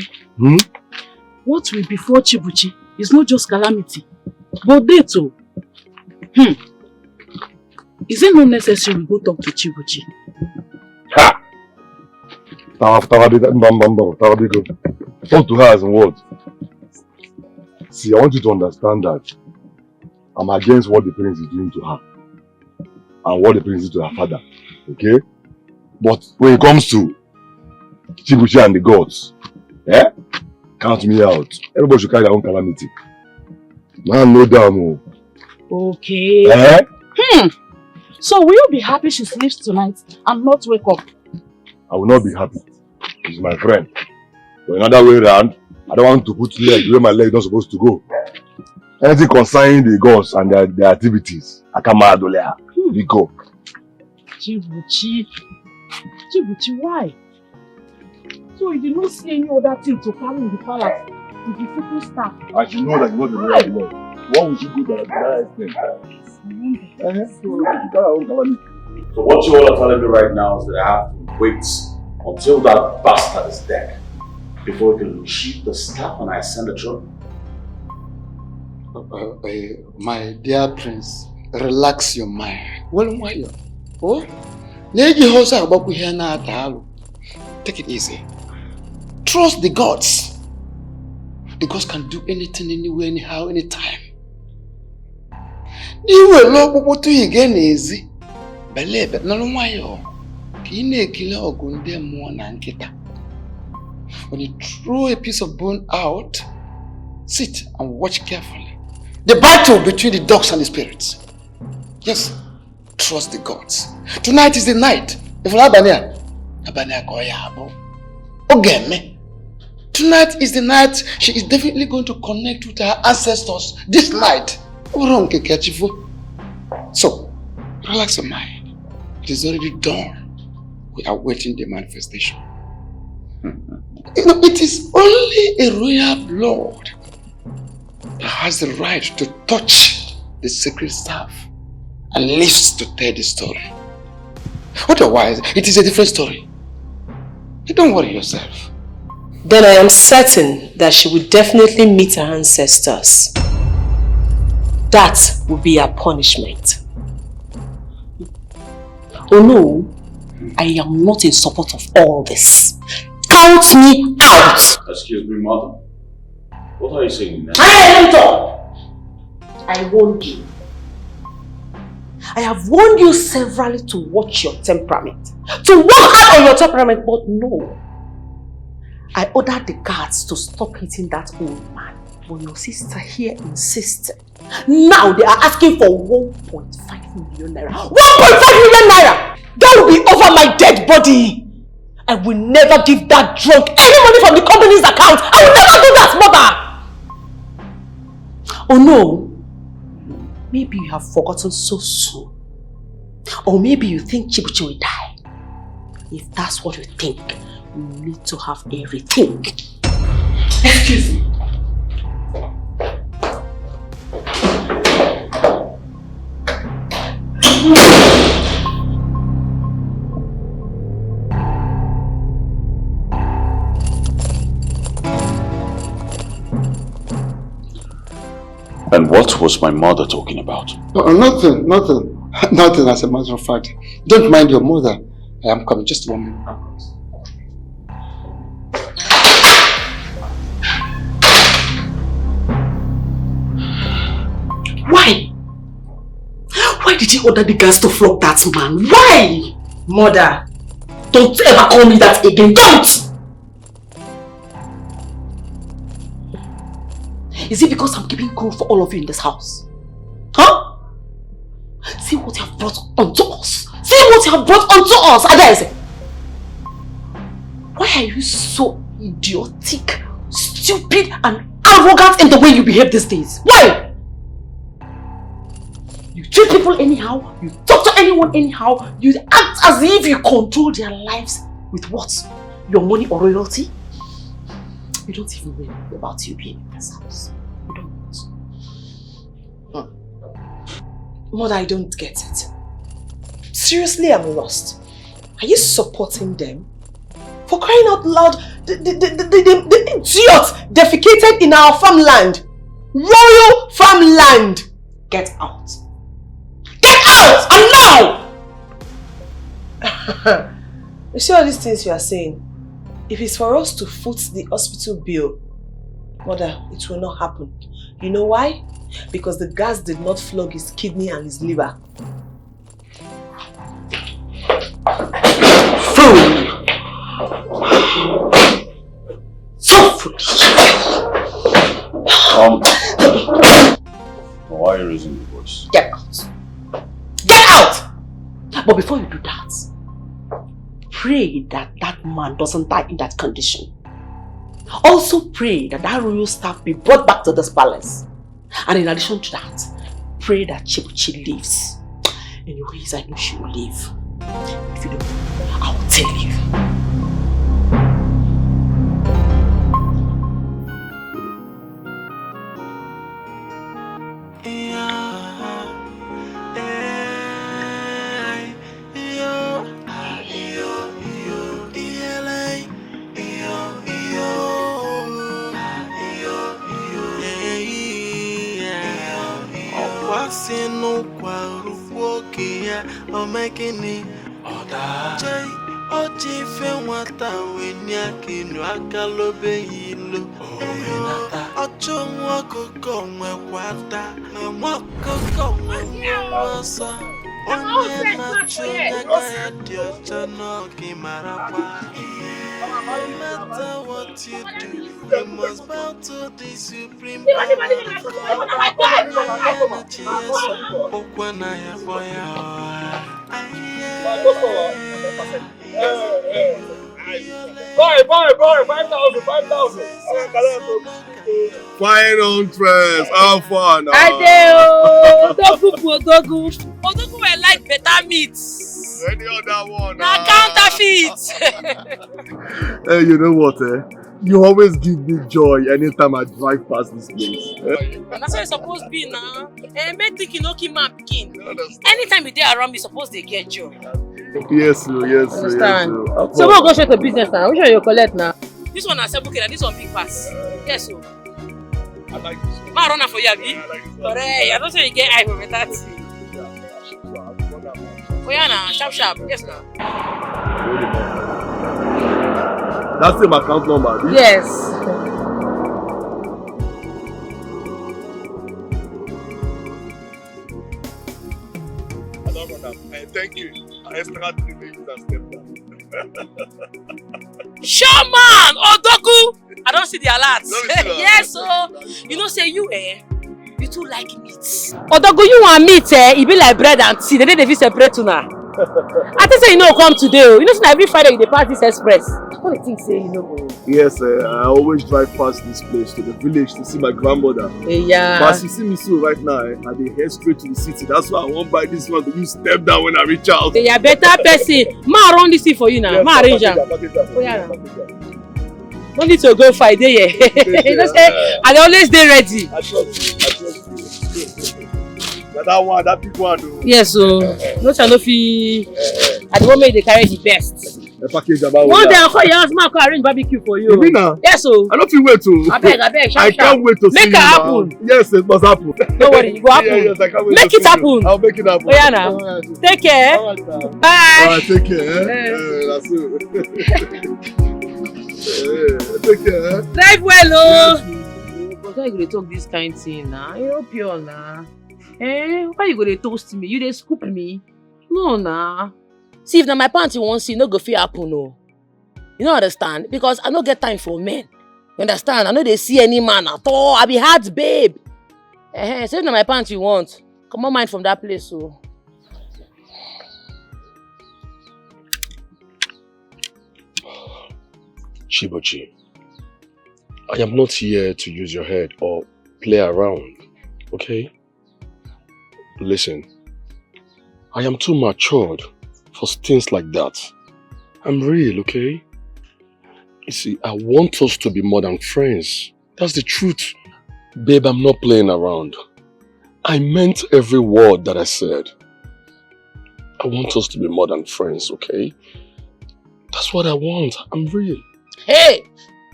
What will befall Chibuchi is not just calamity, but death too. Is it not necessary we go talk to Chibuchi? Ha! Talk to her as in what? See, I want you to understand that I'm against what the prince is doing to her and what the prince did to her father. Okay? But when it comes to Chibuchi and the gods, count me out. Everybody should carry their own calamity. Man, no damn. Okay. So will you be happy she sleeps tonight and not wake up? I will not be happy. She's my friend. But another way around, I don't want to put leg where my leg is not supposed to go. Anything concerning the gods and their activities, I come out of there. We go. Chibuchi, why? So you did not see any other thing to carry in the palace with the simple staff? I should know that you know the right law. Why would you go to that extent? So what you all are telling me right now is that I have to wait until that bastard is dead before we can retrieve the staff and I ascend the throne? My dear prince, relax your mind. Well, why? Take it easy. Trust the gods. The gods can do anything, anywhere, anyhow, anytime. You will look what you again easy. Believe it, no why. When you throw a piece of bone out, sit and watch carefully. The battle between the dogs and the spirits. Yes, trust the gods. Tonight is the night. If tonight is the night she is definitely going to connect with her ancestors. This night. So, relax your mind. It is already done. We are waiting the manifestation. It is only a royal blood that has the right to touch the sacred staff and lives to tell the story. Otherwise, it is a different story. Don't worry yourself. Then I am certain that she will definitely meet her ancestors. That will be her punishment. Oh no, I am not in support of all this. Count me out! Excuse me, mother. What are you saying now? I warned you. I have warned you severally to watch your temperament. To work hard on your temperament, but no. I ordered the guards to stop hitting that old man. But your sister here insisted. Now they are asking for 1.5 million naira. 1.5 million naira! That will be over my dead body. I will never give that drunk any money from the company's account. I will never do that, mother! Oh no. Maybe you have forgotten so soon. Or maybe you think Chibuchi will die. If that's what you think, you need to have a rethink. Excuse me. And what was my mother talking about? Nothing. Nothing, as a matter of fact. Don't mind your mother. I am coming. Just 1 minute. Why? Why did you order the guys to flog that man? Why? Mother, don't ever call me that again. Don't! Is it because I'm keeping cool for all of you in this house? Huh? See what you have brought onto us. See what you have brought onto us, Adaeze. Why are you so idiotic, stupid, and arrogant in the way you behave these days? Why? You treat people anyhow, you talk to anyone anyhow, you act as if you control their lives with what? Your money or royalty? You don't even know about you being in this house. You don't. Mother, I don't get it. Seriously, I'm lost. Are you supporting them? For crying out loud, the idiot defecated in our farmland. Royal farmland. Get out. Get out! And now! You see all these things you are saying? If it's for us to foot the hospital bill, Mother, it will not happen. You know why? Because the gas did not flog his kidney and his liver. Fool! So foolish! Why are you raising your voice? Get out! Get out! But before you do that, pray that that man doesn't die in that condition. Also pray that that royal staff be brought back to this palace. And in addition to that, pray that CHIBUCHI lives. Anyways, I know she will live. If you don't, I'll tell you. What you do, you must bow to the supreme Boy, 5,000. Fine Huntress, how far now? Odogu will like better meats. Any other one? Now counterfeit. Hey, you know what? You always give me joy anytime I drive past this place. That's how it's supposed to be now. Make thinking no keep man picking. Anytime you dey around me, supposed to get joy. Yes. Understand. So we'll go straight to business now. Which one you collect now? This one is CHIBUCHI and this one big pass. Yes, so. I like this one. Ma run for you, Abi. Correct. I don't say you get eye for better thing. Oh yeah, now sharp. Yes, now. That's the account number. Yes. Thank you. Extra 3 days and step down. Shaman! Odogu! I don't see the alerts. Yes, so you know, say you you too like meat. Odogu, you want meat, it be like bread and tea. They dey separate to now. I think say you know come today. You know, say every Friday you dey pass this express. What do you think say you know? Yes, I always drive past this place to the village to see my grandmother. Yeah. But as you see me so right now, I dey head straight to the city. That's why I won't buy this one to use step down when I reach out. Yeah, better person. Ma run this thing for you now. Yes, ma arrange am. Oh yeah. No need to go fight there. You know say I dey always dey ready. I trust you. That one, that big one though. Yes, so no shall no fit. At the moment they carry the best. The package about one day I'll call your house, ma go arrange barbecue for you. You mean now? Yes, so I don't feel wait to. I beg, I can't wait to see you. Make it happen. Yes, it must happen. Don't worry, it will happen. Yes, I can't wait Make to it see happen. You. I'll make it happen. Oh yeah, now. Take care. All right, now. Bye. All right, take care. That's it. Take care. Drive well, oh. But why you gonna talk this kind thing now? You hope you're now. Why you gonna toast me? You dey scoop me? No, nah. See, if na my pants you want see, no go fit happen, no. You don't understand? Because I don't get time for men. You understand? I know they see any man at all. I be hard, babe. Say na my pants you want. Come on, mind from that place, so. Chibuchi, I am not here to use your head or play around, okay? Listen, I am too matured for things like that. I'm real, okay? You see, I want us to be more than friends. That's the truth. Babe, I'm not playing around. I meant every word that I said. I want us to be more than friends, okay? That's what I want. I'm real. Hey,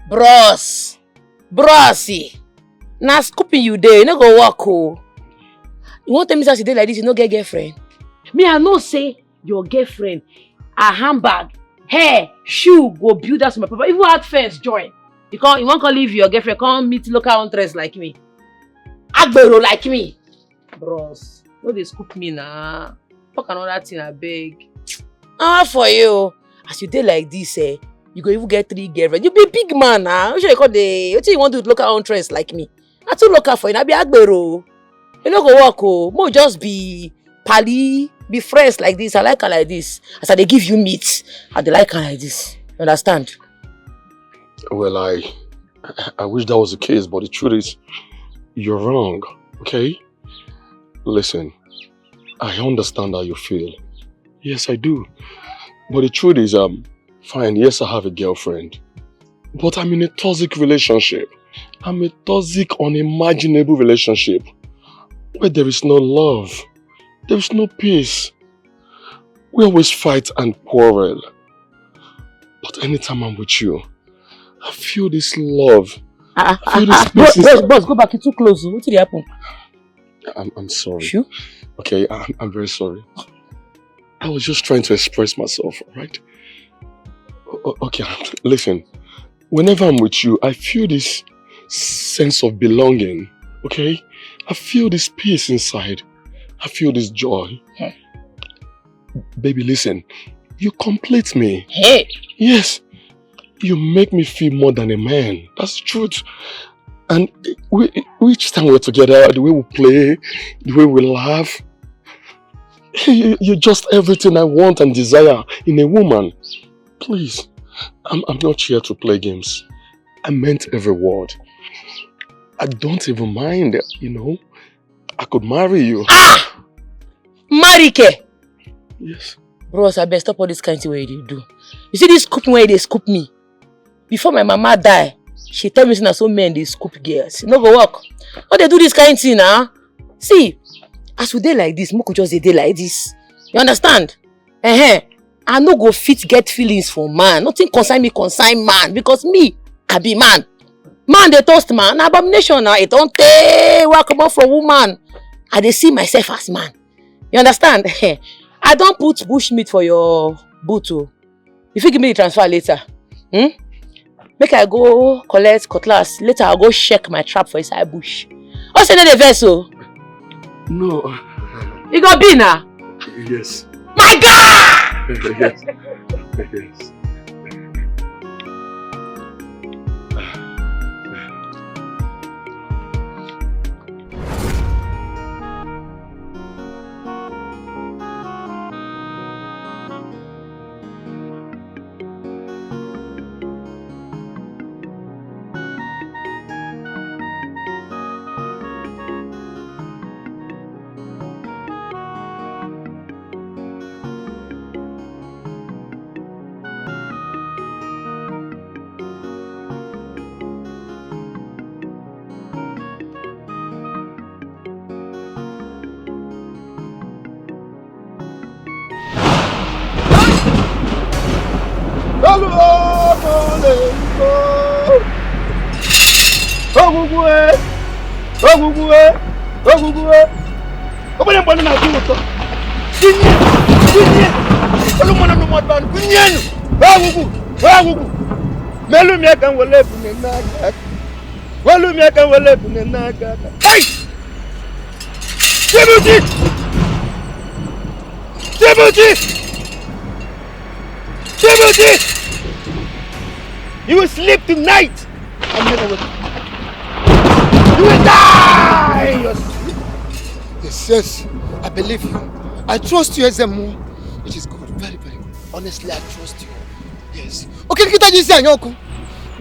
bros. Brosy. Now scooping you there, you no go walk, oh. You want to tell me that you like this, you no get girlfriend? Me, I know say your girlfriend, a handbag, hair, shoe, go build us my papa. Even at first join. You won't call leave your girlfriend, come meet local huntress like me. Agbero like me. Bros, no they scoop me now. Fuck another thing, I beg. For you. As you did like this, you go even get 3 girlfriends. You be big man now. What you want to do with local huntress like me? I too local for you. I be Agbero. You no go walk, oh. More just be pally, be friends like this. I like her like this. As I they give you meat, I they like her like this. You understand? Well, I wish that was the case, but the truth is, you're wrong, okay? Listen, I understand how you feel. Yes, I do. But the truth is, fine, yes, I have a girlfriend. But I'm in a toxic relationship. I'm a toxic, unimaginable relationship. Where there is no love. There is no peace. We always fight and quarrel. But anytime I'm with you, I feel this love. I feel this peace. Boss, go back. It's too close. What did happen? I'm sorry. Sure? Okay, I'm very sorry. I was just trying to express myself, right? Okay, listen. Whenever I'm with you, I feel this sense of belonging, okay? I feel this peace inside. I feel this joy. Hey. Baby, listen. You complete me. Hey! Yes. You make me feel more than a man. That's the truth. And each time we're together, the way we play, the way we laugh, you're just everything I want and desire in a woman. Please, I'm not here to play games. I meant every word. I don't even mind, you know. I could marry you. Ah! Marry ke? Yes. Bros, I best stop all this kind of thing where you do. You see this scooping where they scoop me? Before my mama die, she tell me that some men they scoop girls. No go work. How they do this kind of thing now? See, as we dey like this, we could just dey like this. You understand? I no go fit get feelings for man. Nothing concern me concern man. Because me, I be man. Man they toast man. Abomination now. It don't take welcome from woman. I dey see myself as man. You understand? I don't put bushmeat for your boot. If you give me the transfer later, make I go collect cutlass. Later I'll go check my trap for inside bush. What's the name of the vessel? No. You got be now? Yes. My God! Yes. Yes. Hey! CHIBUCHI! CHIBUCHI! CHIBUCHI! You will sleep tonight! I'll never wake up. You will die! Yes, yes, I believe you. I trust you, Ezemo. It is good, very, very good. Honestly, I trust you. Yes. Okay, kita jinsi anyoko.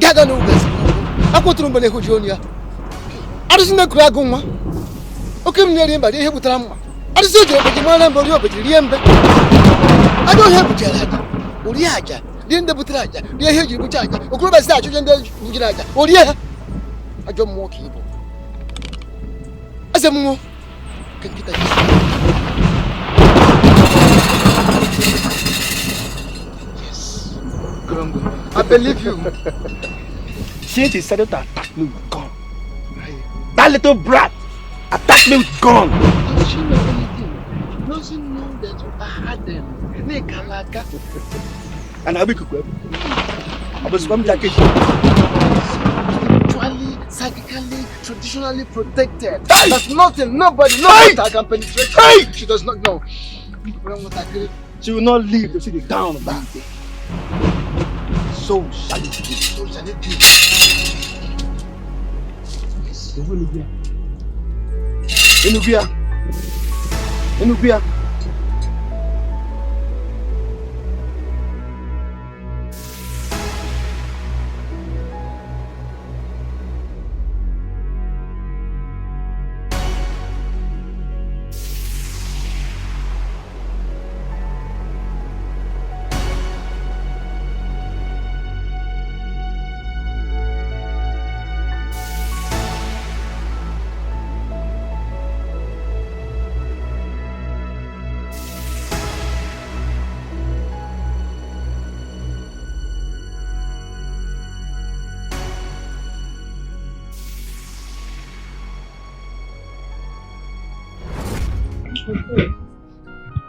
Gather no guys. Ako turumba ne hujonia. Arusi na kuragu mwa. Okay, mnyeri mba de hebutara mwa. Arusi ojo be jimana mba ori obetiri riembe. Ado hebutara aja. Ori aja. Diende butara aja. Die heji butaja. Okuro ba sta ajo jende bujira aja. Ori ha. Ajo mwo kibo. Ezemo. Kan kita jinsi. I believe you. Since he started to attack me with gun, that little brat attacked me with gun. Does she know anything? Doesn't know that you had them. And I'll be quick. I was from Jackie. Spiritually, psychically, traditionally protected. There's nothing, nobody can penetrate. She does not know. She will not leave to see the town of that day. So shall it be. So shall it be. Enubia.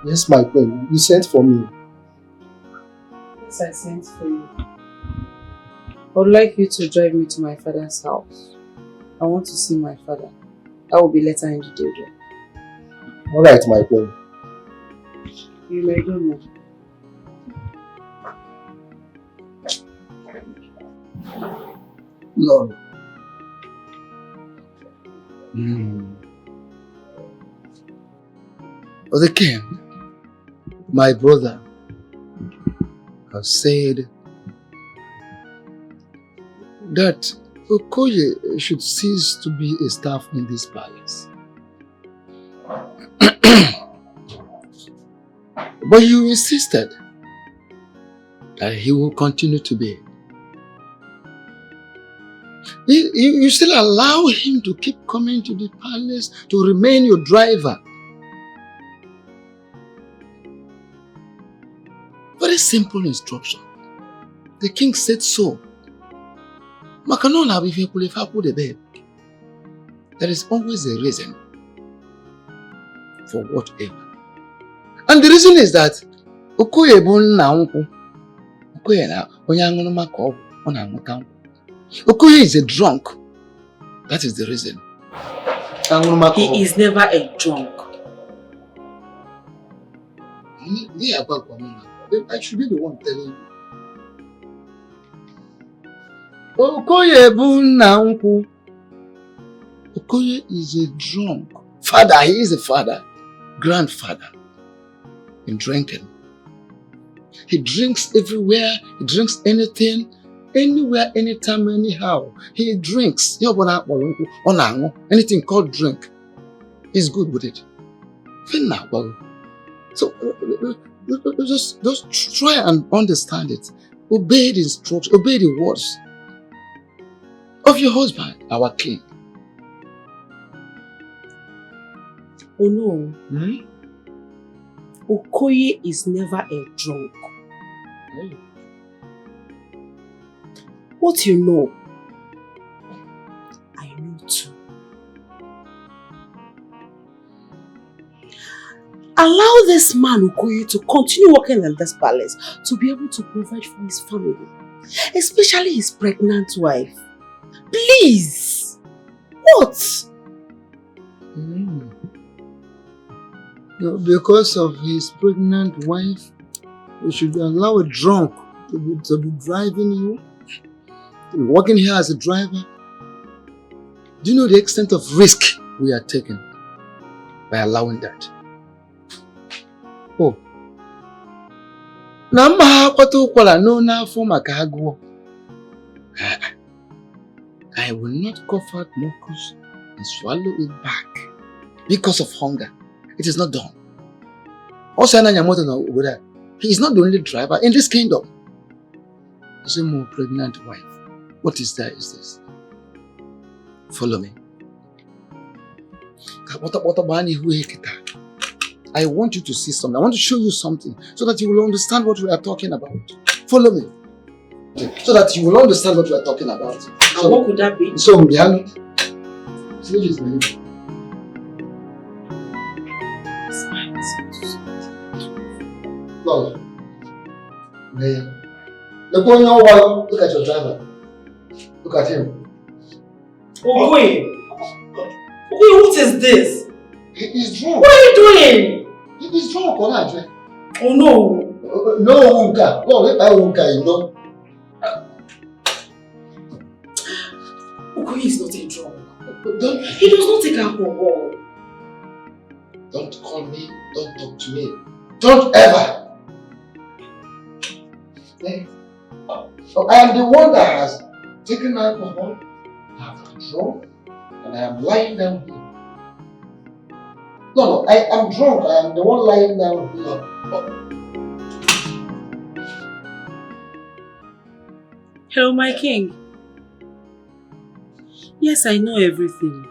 Yes, my queen. You sent for me. Yes, I sent for you. I would like you to drive me to my father's house. I want to see my father. That will be later in the day, though. All right, my queen. You may go now. No. The king, my brother, has said that Okoye should cease to be a staff in this palace. But you insisted that he will continue to be. You still allow him to keep coming to the palace to remain your driver. Very simple instruction. The king said so. There is always a reason for whatever. And the reason is that Okoye is a drunk. That is the reason. He is never a drunk. I should be the one telling you. Okoye is a drunk. Father, he is a father. Grandfather. In drinking. He drinks everywhere. He drinks anything. Anywhere, anytime, anyhow. He drinks. Anything called drink. He's good with it. So, just try and understand it. Obey the instructions. Obey the words of your husband, our king. Oh no. Okoye is never a drunk. What you know, I know too. Allow this man Okoye to continue working in this palace to be able to provide for his family, especially his pregnant wife. Please! What? Because of his pregnant wife, we should allow a drunk to be driving you? Working here as a driver, do you know the extent of risk we are taking by allowing that? Oh. I will not cough out mucus and swallow it back because of hunger. It is not done. Also, he is not the only driver in this kingdom. There's a more pregnant wife. What is this? Follow me. I want you to see something. I want to show you something so that you will understand what we are talking about. Follow me. So that you will understand what we are talking about. And what could that be? So, Mbiano, see this baby. Look. Look at your driver. Look at him. Okoye, what is this? He is drunk. What are you doing? He is drunk, Onaje. Oh no. No, Wonka. No, I Wonka, you know. Okoye is not a drunk. He does not take alcohol. Don't call me. Don't talk to me. Don't ever. I am the one that has taken alcohol, I have drunk, and I am lying down here. No, I am drunk. I am the one lying down here. Hello, my king. Yes, I know everything.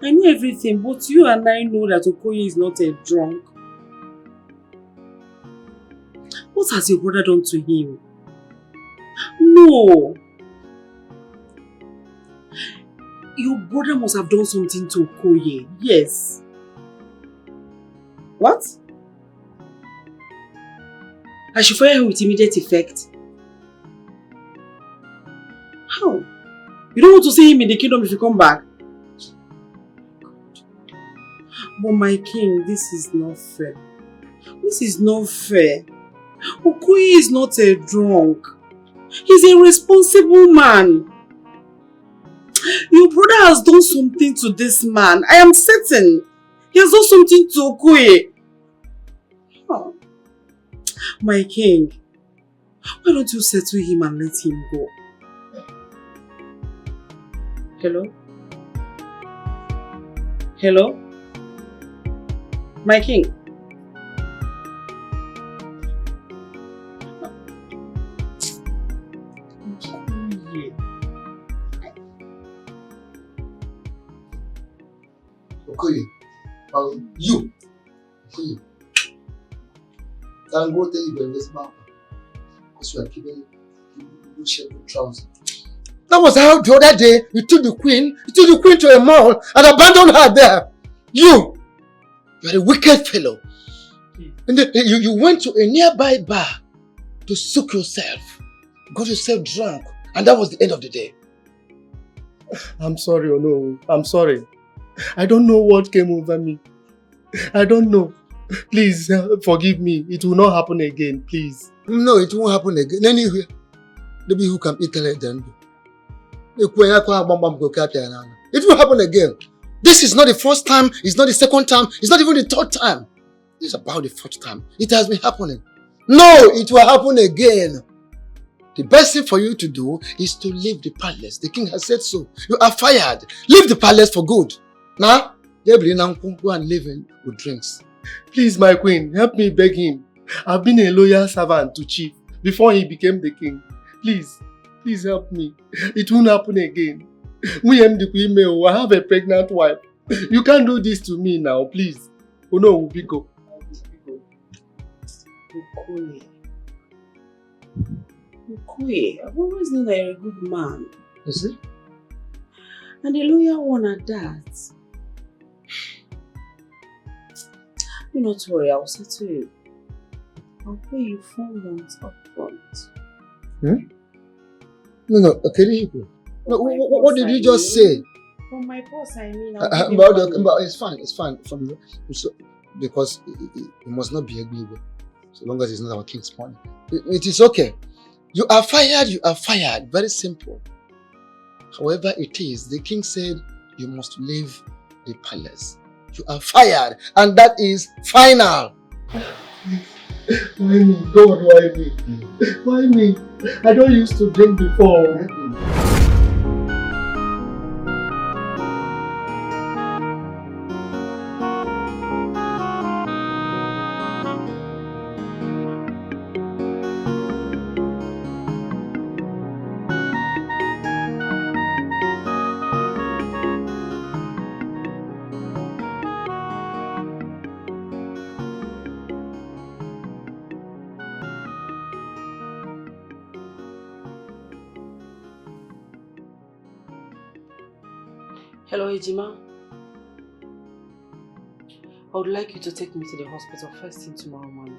I know everything, but you and I know that Okoye is not a drunk. What has your brother done to him? No. Your brother must have done something to Okoye. Yes. What? I should fire him with immediate effect. How? You don't want to see him in the kingdom if you come back? But my king, this is not fair. This is not fair. Okoye is not a drunk. He's a responsible man. Your brother has done something to this man. I am certain. He has done something to Okoye. Oh. My king, why don't you settle him and let him go? Hello? Hello? My king? Okoye, you, Okoye, can go tell you about this man because you are keeping good shape with trousers. That was how the other day you took the queen to a mall and abandoned her there. You are a wicked fellow. And then you went to a nearby bar to soak yourself, got yourself drunk, and that was the end of the day. I'm sorry, Ono. I'm sorry. I don't know what came over me. I don't know. Please forgive me. It will not happen again, please. No, it won't happen again. Anyway, the people who can eat it then. It will happen again. This is not the first time, it's not the second time, it's not even the third time. It's about the fourth time. It has been happening. No, it will happen again. The best thing for you to do is to leave the palace. The king has said so. You are fired. Leave the palace for good. Now, go and live in with drinks. Please, my queen, help me beg him. I've been a loyal servant to Chief before he became the king. Please help me. It won't happen again. I have a pregnant wife. You can't do this to me now, please. Oh no, Ubiko. Okoye, I've always known that you're a good man. Is it? And a loyal one at that. Do not worry, I'll settle you. I'll pay you 4 months up front. No, okay, no, what did you just say? From my boss, I mean. It's fine. Because it must not be agreeable. So long as it's not our king's money. It is okay. You are fired, you are fired. Very simple. However it is, the king said you must leave the palace. You are fired, and that is final. Why me? God, why me? Why me? I don't used to drink before. Hello, Ejima. I would like you to take me to the hospital first thing tomorrow morning.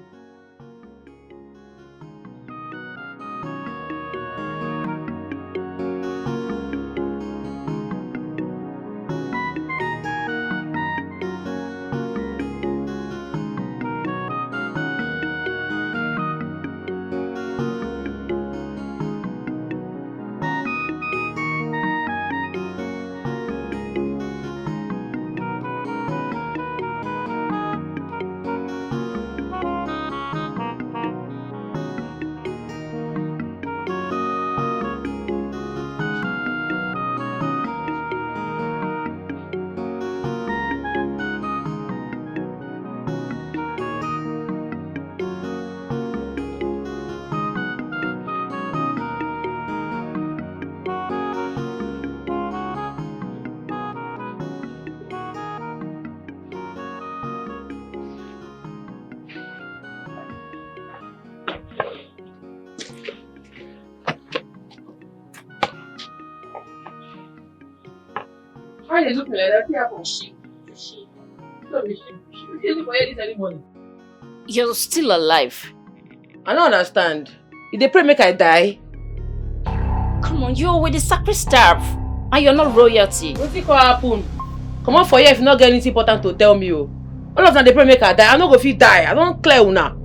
Why they look like that? They are she. You're still alive. I don't understand. If they pray make I die. Come on, you're with the sacred staff. And you're not royalty. What's it gonna happen? Come on for you if you not get anything important to tell me. Oh. All of them they pray make I die. I'm not gonna feel die. I don't clear una.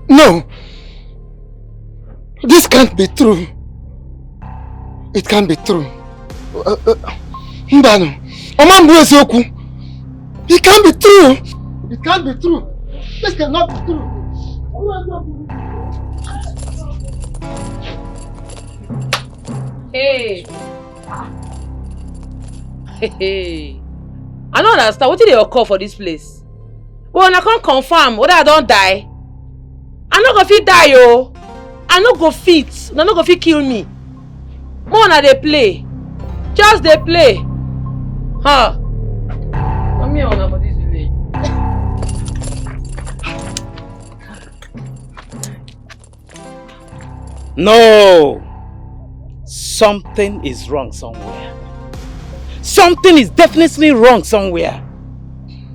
No! This can't be true. It can't be true. Mbano, it can't be true. It can't be true. This cannot be true. Hey. Hey. I don't understand. What did they occur for this place? Well, I can't confirm whether I don't die. I'm not gonna fit die, yo. I'm not gonna fit. I'm not gonna fit kill me. More na they play. Just they play. Huh? Come here on for this village. No! Something is wrong somewhere. Something is definitely wrong somewhere.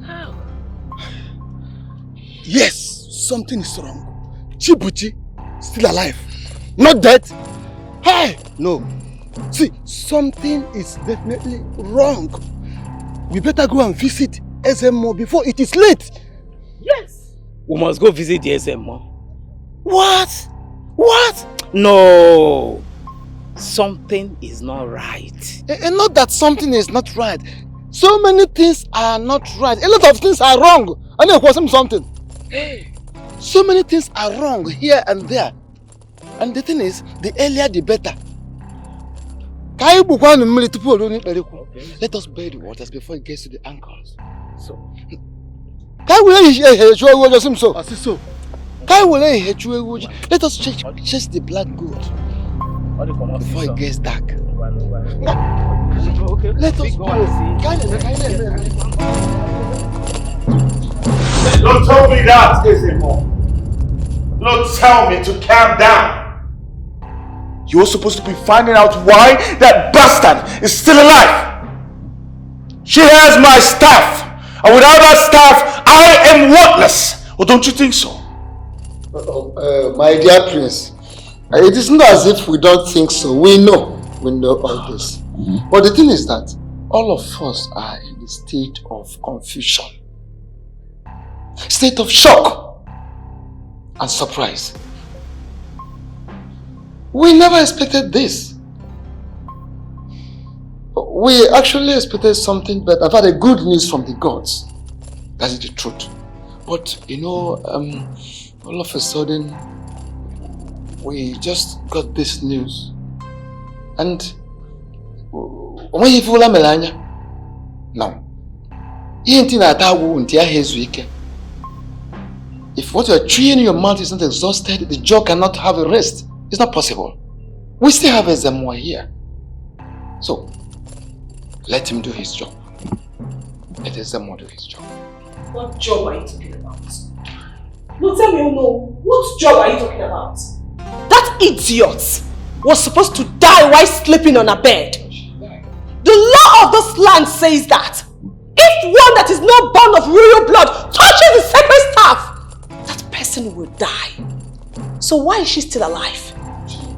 How? Yes, something is wrong. Chibuchi, still alive. Not dead. Hey! No. See, something is definitely wrong. We better go and visit SMO before it is late. Yes. We must go visit the SMO. What? What? No. Something is not right. And not that something is not right. So many things are not right. A lot of things are wrong. I know it wasn't something. Hey. So many things are wrong here and there. And the thing is, the earlier the better. Let us bury the waters before it gets to the ankles. So, let us chase the black goat before it gets dark. Okay. Let us go. Don't tell me that anymore. Don't tell me to calm down. You're supposed to be finding out why that bastard is still alive. She has my staff, and without that staff, I am worthless. Or don't you think so? My dear prince, it isn't as if we don't think so. We know. We know all this. But the thing is that all of us are in the state of confusion, state of shock and surprise. We never expected this. We actually expected something better. I've had a good news from the gods. That is the truth. But you know, all of a sudden, we just got this news. And when you feel Melania, no. If what you are chewing in your mouth is not exhausted, the jaw cannot have a rest. It's not possible. We still have a Zamwa here. So, let him do his job. Let Zamwa do his job. What job are you talking about? No, tell me, no. What job are you talking about? That idiot was supposed to die while sleeping on a bed. The law of this land says that if one that is not born of royal blood touches the sacred staff, that person will die. So why is she still alive?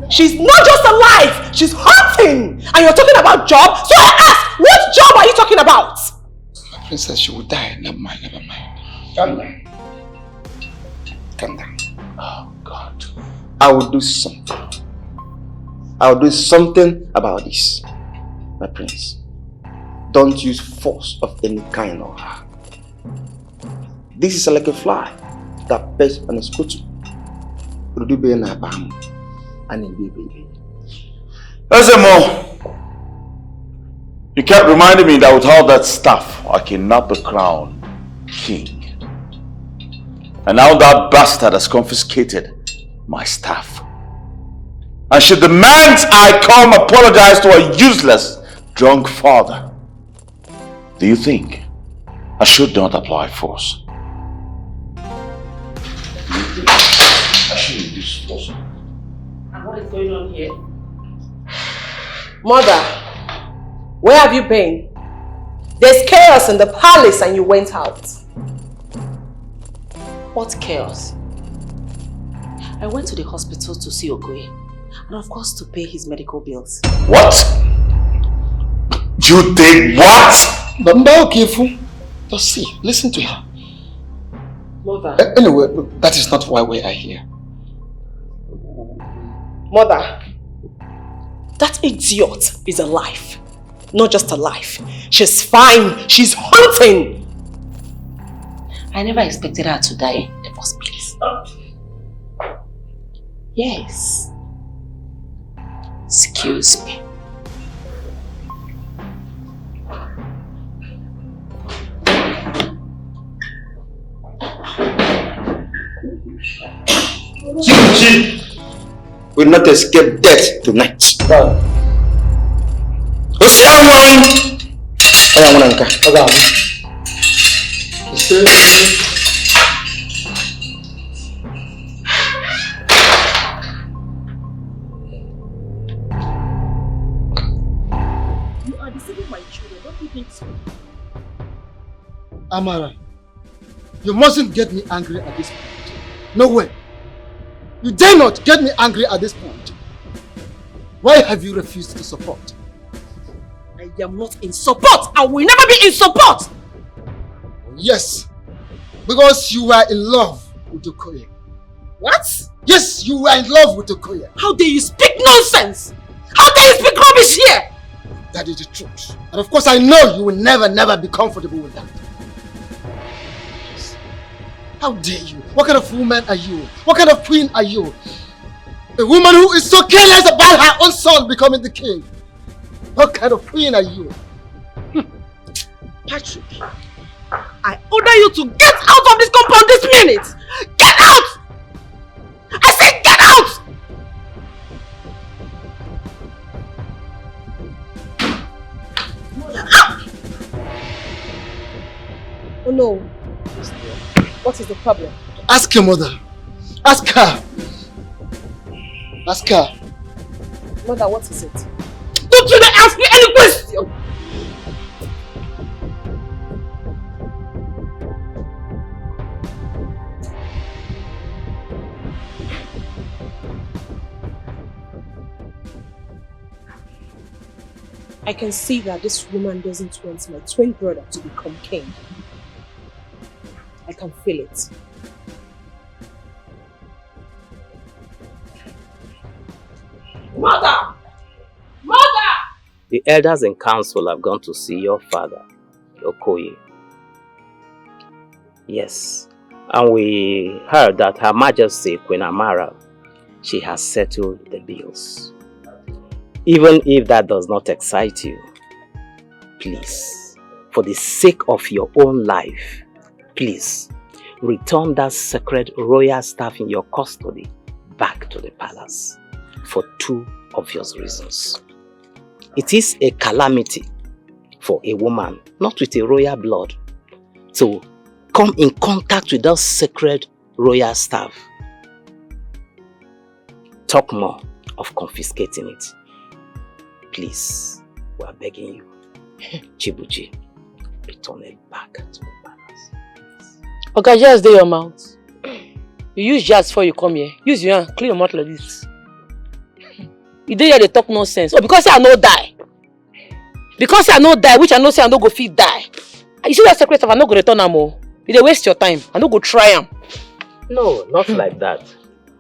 She's not just alive, she's hunting! And you're talking about job? So I ask, what job are you talking about? My princess, she will die. Never mind, never mind. Calm down. Calm down. Oh God. I will do something. I will do something about this. My prince. Don't use force of any kind on her. This is like a fly that pests on a scuttle. Ezemo, you kept reminding me that without that staff, I cannot be crowned king. And now that bastard has confiscated my staff. And she demands I come apologize to her useless, drunk father. Do you think I should not apply force? Do you think I should use force? And what is going on here? Mother, where have you been? There's chaos in the palace and you went out. What chaos? I went to the hospital to see Ogoye and of course to pay his medical bills. What? You did what? But careful. Just see, listen to her. Mother. Anyway, that is not why we are here. Mother, that idiot is alive. Not just alive. She's fine. She's hunting. I never expected her to die in the first place. Yes. Excuse me. CHIBUCHI will not escape death tonight. You are deceiving my children, don't you think so? Amara, you mustn't get me angry at this point. No way. You dare not get me angry at this point. Why have you refused to support? I am not in support. I will never be in support. Yes, because you were in love with Okoye. What? Yes, you were in love with Okoye. How dare you speak nonsense? How dare you speak rubbish here? That is the truth. And of course I know you will never be comfortable with that. How dare you? What kind of woman are you? What kind of queen are you? A woman who is so careless about her own son becoming the king. What kind of queen are you? Patrick, I order you to get out of this compound this minute! Get out! I said get out! Oh no. What is the problem? Ask your mother. Ask her. Ask her. Mother, what is it? Don't you dare ask me any question! I can see that this woman doesn't want my twin brother to become king. I can feel it. Mother! Mother! The elders in council have gone to see your father, Okoye. Yes, and we heard that Her Majesty Queen Amara, she has settled the bills. Even if that does not excite you, please, for the sake of your own life, please, return that sacred royal staff in your custody back to the palace for two obvious reasons. It is a calamity for a woman, not with a royal blood, to come in contact with that sacred royal staff. Talk more of confiscating it. Please, we are begging you. Chibuchi, return it back to the palace. Okay, just do your mouth. You use jazz before you come here. Use your hand, clean your mouth like this. You don't hear they talk nonsense. Oh, because I no die. Because I no die, which I know say I no go fit die. You see that secret stuff, I no go return am more. You dey waste your time. I no go try am. No, not like that.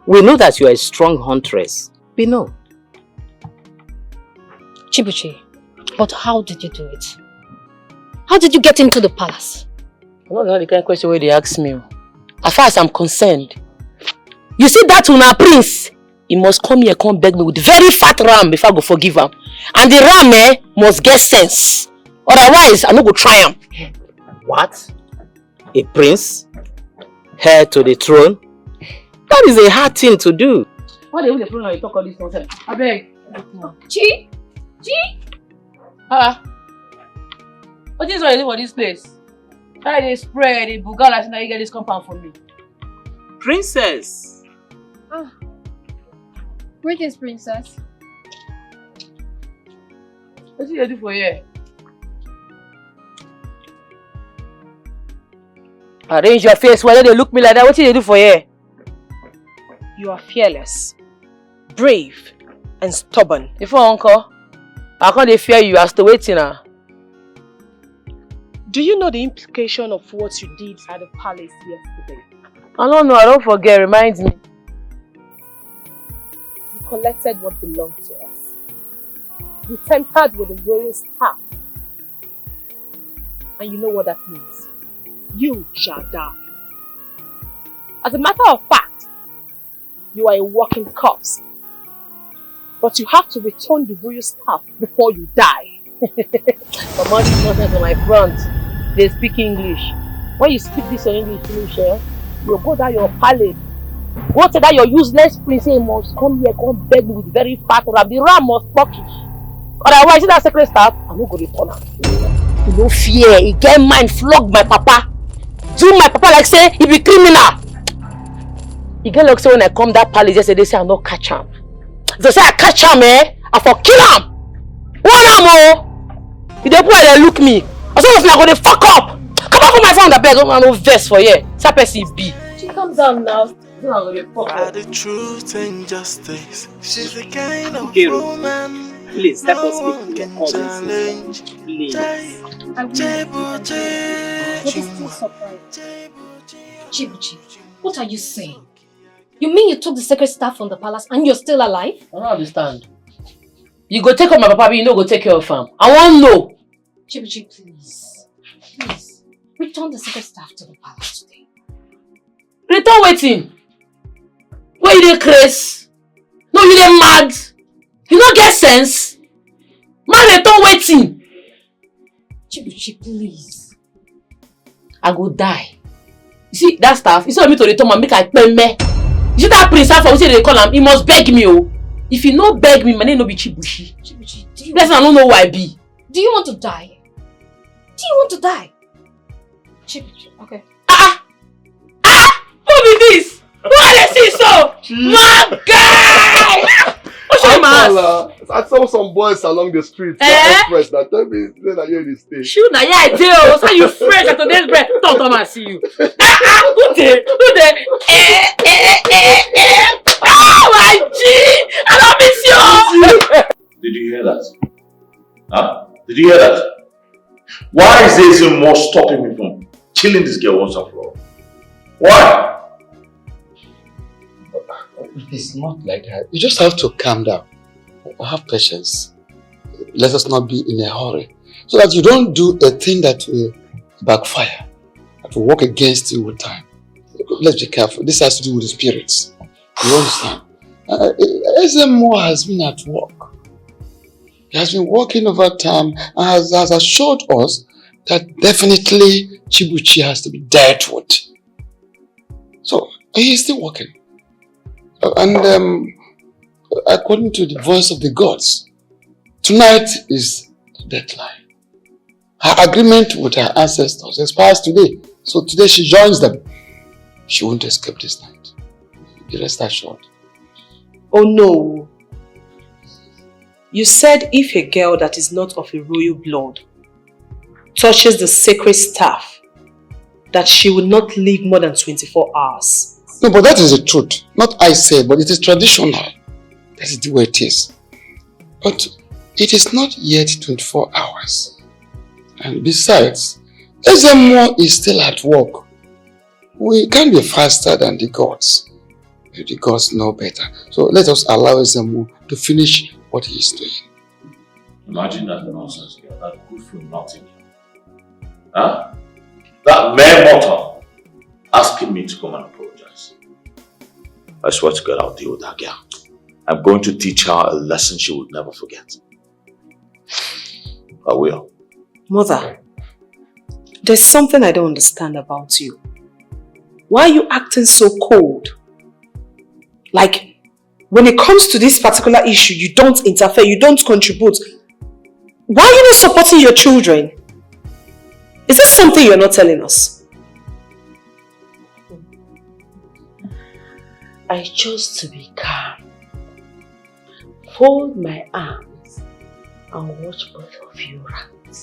We know that you are a strong huntress. We know. Chibuchi, but how did you do it? How did you get into the palace? I don't know the kind of question where they ask me. As far as I'm concerned, you see that una prince, he must come here, come beg me with very fat ram before I go forgive him. And the ram must get sense. Otherwise, I no go try him. What? A prince? Heir to the throne? That is a hard thing to do. Why they throne and you talk all this nonsense? I beg. Chi? What is what you do for this place? How they spread the bugala so now you get this compound for me? Princess! Ah. Greetings, princess. What do you do for here? Arrange your face. Why they look me like that? What do you do for here? You are fearless, brave, and stubborn. If uncle, how can they fear you? I still waiting now. Do you know the implication of what you did at the palace yesterday? I don't know. I don't forget. Remind me. You collected what belonged to us. You tampered with the royal staff. And you know what that means. You shall die. As a matter of fact, you are a walking corpse. But you have to return the royal staff before you die. Come on, this nonsense on my front. They speak English. When you speak this in English, you go down your palace. Go to that your useless prince must come here, come beg me with very fat ram. The ram must talkish. Otherwise, see that secret staff, I'm not going to return am. You no fear. He get mind flog my papa. Do my papa like say he be criminal. He get like say when I come that palace yesterday, say I no catch him. If they say I catch him, I for kill him. One am if they put they look me. I said if I go to fuck up. Come on for my phone, the bed. Don't want no verse for here. That person be. She comes down now. The truth and justice. She's the kind of woman. Please help us No one can challenge. Please. Chibuchi, what are you saying? You mean you took the sacred staff from the palace and you're still alive? I don't understand. You go take up my papa, but you no go take care of him. I want know. Chibuchi, please. Please. Return the sacred staff to the palace today. Return waiting. Why you dey craze? No, you dey mad. You no get sense. Man, return waiting. Chibuchi, please. I go die. You see that staff? Instead of me to return and make I pay me. You see that prince for which they call him? He must beg me. Oh, if he no beg me, my name no be Chibuchi. Chibuchi, do you? Bless, I don't know who I be. Do you want to die? Do you want to die? Chibuchi, okay. Who be this? Who are they see so? My guy! What's your mask? I saw some boys along the street. Express that tell me that you're in the stage. Shoot, now yeah, I do. So you fresh at today's bread. Don't come and see you. Who there? Who there? Oh my G! I don't miss you. Did you hear that? Huh? Did you hear that? Why is there even more stopping me from killing this girl once and for all? Why? It's not like that. You just have to calm down. Have patience. Let us not be in a hurry. So that you don't do a thing that will backfire. That will work against you with time. Let's be careful. This has to do with the spirits. You understand? SMO has been at work. He has been working over time and has assured us that definitely CHIBUCHI has to be dealt with. So, he is still working. And according to the voice of the gods, tonight is the deadline. Her agreement with her ancestors expires today. So today she joins them. She won't escape this night. Be rest assured. Oh no. You said if a girl that is not of a royal blood touches the sacred staff, that she will not live more than 24 hours. No, but that is the truth. Not I say, but it is traditional. That is the way it is. But it is not yet 24 hours. And besides, SMO is still at work. We can't be faster than the gods. The gods know better. So let us allow SMO to finish what he is doing. Imagine that nonsense girl, that good for nothing. Huh? That mere mortal asking me to come and apologize. I swear to God, I'll deal with that girl. I'm going to teach her a lesson she would never forget. I will. Mother, there's something I don't understand about you. Why are you acting so cold? Like, when it comes to this particular issue, you don't interfere, you don't contribute. Why are you not supporting your children? Is this something you're not telling us? I chose to be calm. Fold my arms and watch both of you rant.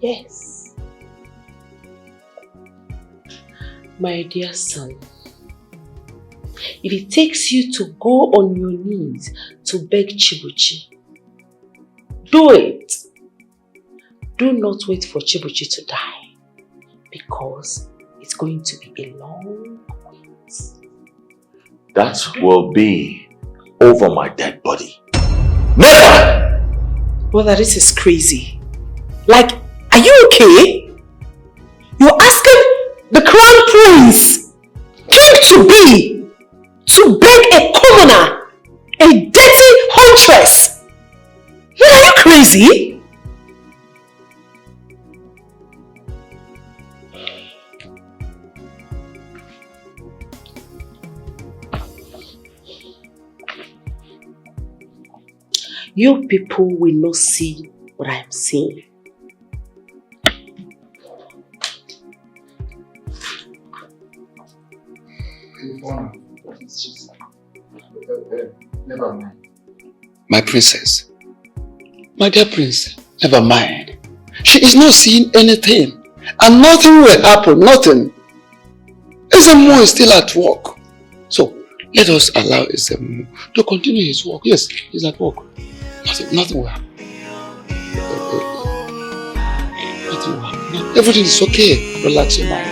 Yes. My dear son, if it takes you to go on your knees to beg CHIBUCHI, do it. Do not wait for CHIBUCHI to die, because it's going to be a long wait. That will be over my dead body. Never! Mother, this is crazy. Like, are you okay? You're asking the crown prince, king to be, to beg a commoner, a dirty huntress. Are you crazy? You people will not see what I am seeing. Never mind. My princess. My dear princess, never mind. She is not seeing anything. And nothing will happen, nothing. SMO is still at work. So, let us allow SMO to continue his work. Yes, he's at work. Nothing will happen. Nothing will happen. Everything is okay. Relax your mind.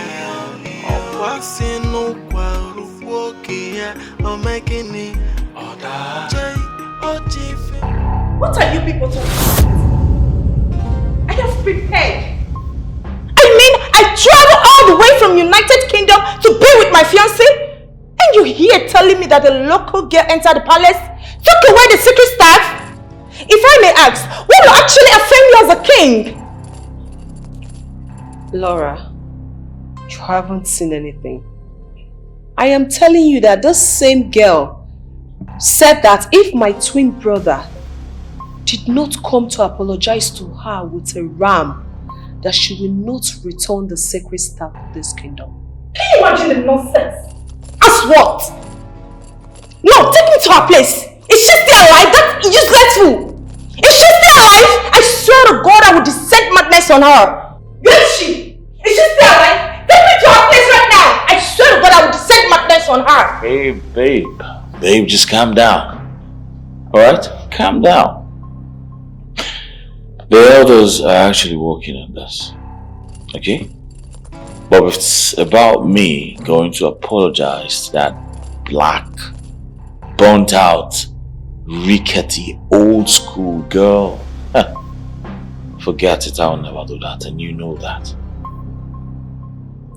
What are you people talking about? I have prepared. I mean, I traveled all the way from United Kingdom to be with my fiancé. And you're here telling me that a local girl entered the palace, took away the secret staff? If I may ask, what will actually affirm you as a king? Laura, you haven't seen anything. I am telling you that this same girl said that if my twin brother did not come to apologize to her with a ram, that she will not return the sacred staff of this kingdom. Can you imagine the nonsense? As what? No, take me to her place. Is she still alive? That useless fool. Is she still alive? I swear to God I will descend madness on her. Where is she? Is she still alive? Take me to her place right now. I swear to God I will descend madness on her. Babe, just calm down. Alright? Calm down. The elders are actually working on this. Okay? But if it's about me going to apologize to that black, burnt out, rickety, old school girl, forget it, I'll never do that, and you know that.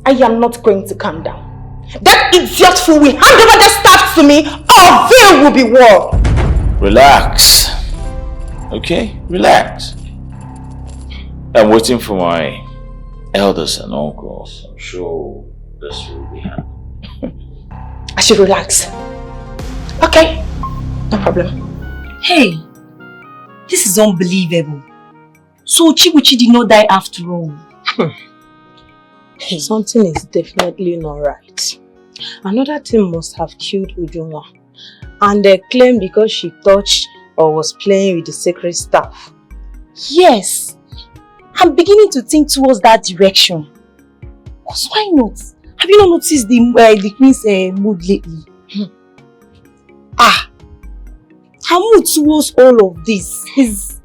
I am not going to calm down. That idiot fool will hand over the staff to me, or there will be war. Relax. Okay? Relax. I'm waiting for my elders and uncles. I'm sure this will be handled. I should relax. Okay, no problem. Hey, this is unbelievable. So CHIBUCHI did not die after all. Something is definitely not right. Another thing must have killed Ujunwa. And they claim because she touched or was playing with the sacred staff. Yes, I'm beginning to think towards that direction. Because why not? Have you not noticed the queen's mood lately? Her mood towards all of this is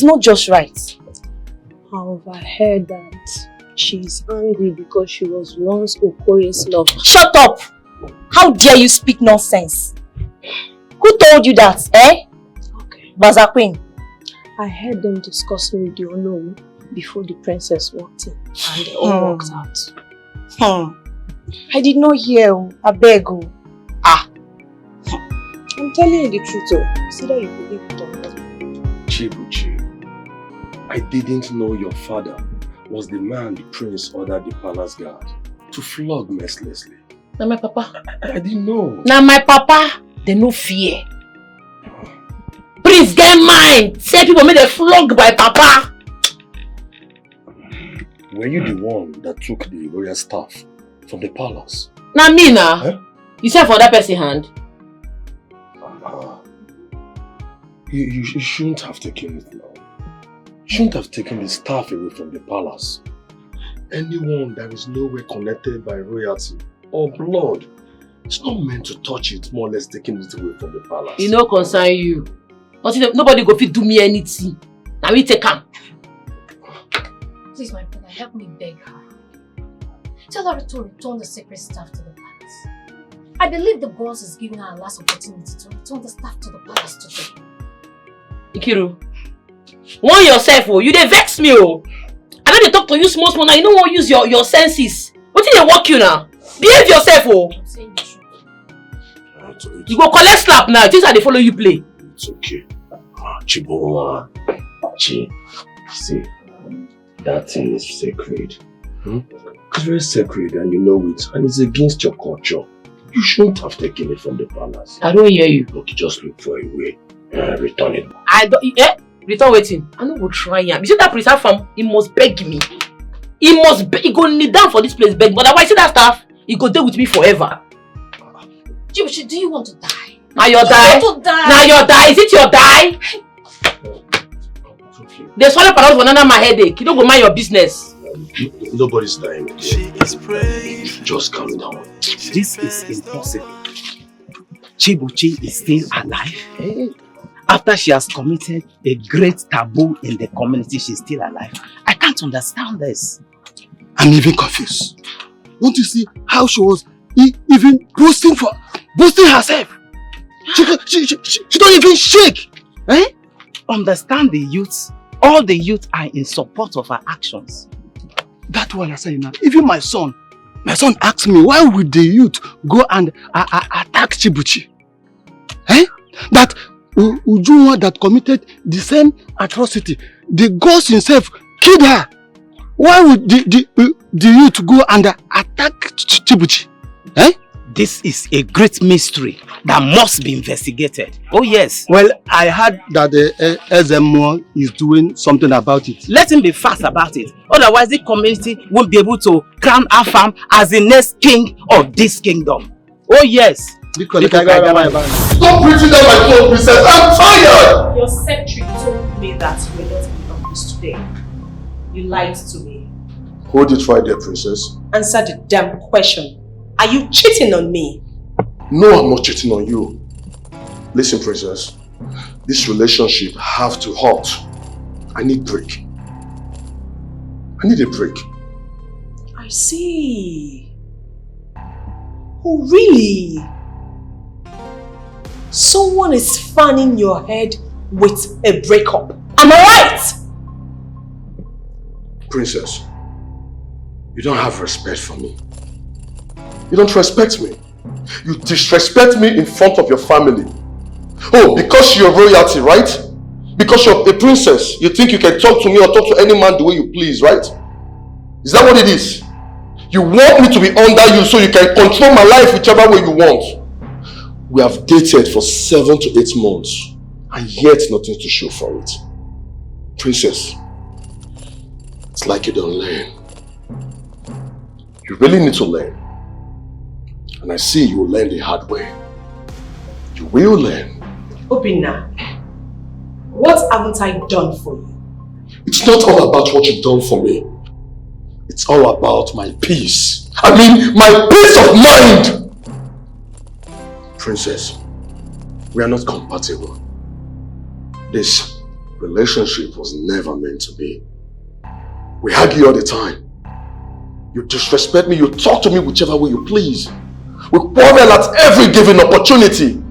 not just right. I've heard that she's angry because she was once Okoye's lover. Shut up! How dare you speak nonsense? Who told you that, eh? Okay. Baza Queen. I heard them discussing with the Olowu before the princess walked in and they all walked out. I did not hear. I beg you. I'm telling you the truth, see that you believe it or not. CHIBUCHI, I didn't know your father was the man the prince ordered the palace guard to flog mercilessly. Now my papa. I didn't know. Now my papa, they no fear. Prince get mine. Say people made a flog by papa. Were you the one that took the royal staff from the palace? Now me now. Eh? You said for that person hand. You shouldn't have taken it now. You shouldn't have taken the staff away from the palace. Anyone that is nowhere connected by royalty or blood is not meant to touch it, more or less taking it away from the palace. It no concern you. Nobody go fit do me anything. Now we take him. Please, my brother, help me beg her. Tell her to return the sacred staff to the palace. I believe the boss is giving her a last opportunity to return the staff to the palace today. Ikiru, warn yourself, oh. You dey vex me, oh. I know they talk to you small, now you don't want to use your senses. What did they walk you now? Behave yourself, oh. I'm saying the truth. You go collect slap now, just how they follow you play. It's okay. Chibuwa. See, that thing is sacred. It's very sacred and you know it, and it's against your culture. You shouldn't have taken it from the palace. I don't hear you. Okay, just look for a way. Return it. I don't. Return waiting. I no go try him. You see that preserve farm? He must beg me. He must. He go kneel down for this place beg. But otherwise, see that stuff? He go stay with me forever. CHIBUCHI, do you want to die? Now your die. Now your die. Is it your die? They swallow paralysis for another my headache. You don't go mind your business. Nobody's dying. Just calm down. This is impossible. CHIBUCHI is still alive. After she has committed a great taboo in the community, she's still alive. I can't understand this. I'm even confused. Don't you see how she was even boasting herself? She don't even shake. Eh? Understand the youth. All the youth are in support of her actions. That's why I say now. Even my son asked me, why would the youth go and attack CHIBUCHI? Eh? That Ujunwa that committed the same atrocity, the ghost himself killed her. Why would the youth go and attack CHIBUCHI? Eh? This is a great mystery that must be investigated. Oh yes. Well, I heard that the SMO is doing something about it. Let him be fast about it. Otherwise, the community won't be able to crown Afam as the next king of this kingdom. Oh yes. Stop preaching that my phone, princess. I'm tired. Your secretary told me that you were not in the office today. You lied to me. Hold it right there, princess. Answer the damn question. Are you cheating on me? No, I'm not cheating on you. Listen, princess. This relationship have to halt. I need break. I need a break. I see. Oh, really? Someone is fanning your head with a breakup. Am I right? Princess, you don't have respect for me. You don't respect me. You disrespect me in front of your family. Oh, because you're royalty, right? Because you're a princess, you think you can talk to me or talk to any man the way you please, right? Is that what it is? You want me to be under you so you can control my life whichever way you want. We have dated for 7 to 8 months and yet nothing to show for it. Princess, it's like you don't learn. You really need to learn. And I see you will learn the hard way. You will learn. Obinna, what haven't I done for you? It's not all about what you've done for me. It's all about my peace. I mean, my peace of mind! Princess, we are not compatible. This relationship was never meant to be. We argue all the time. You disrespect me, you talk to me whichever way you please. We quarrel at every given opportunity.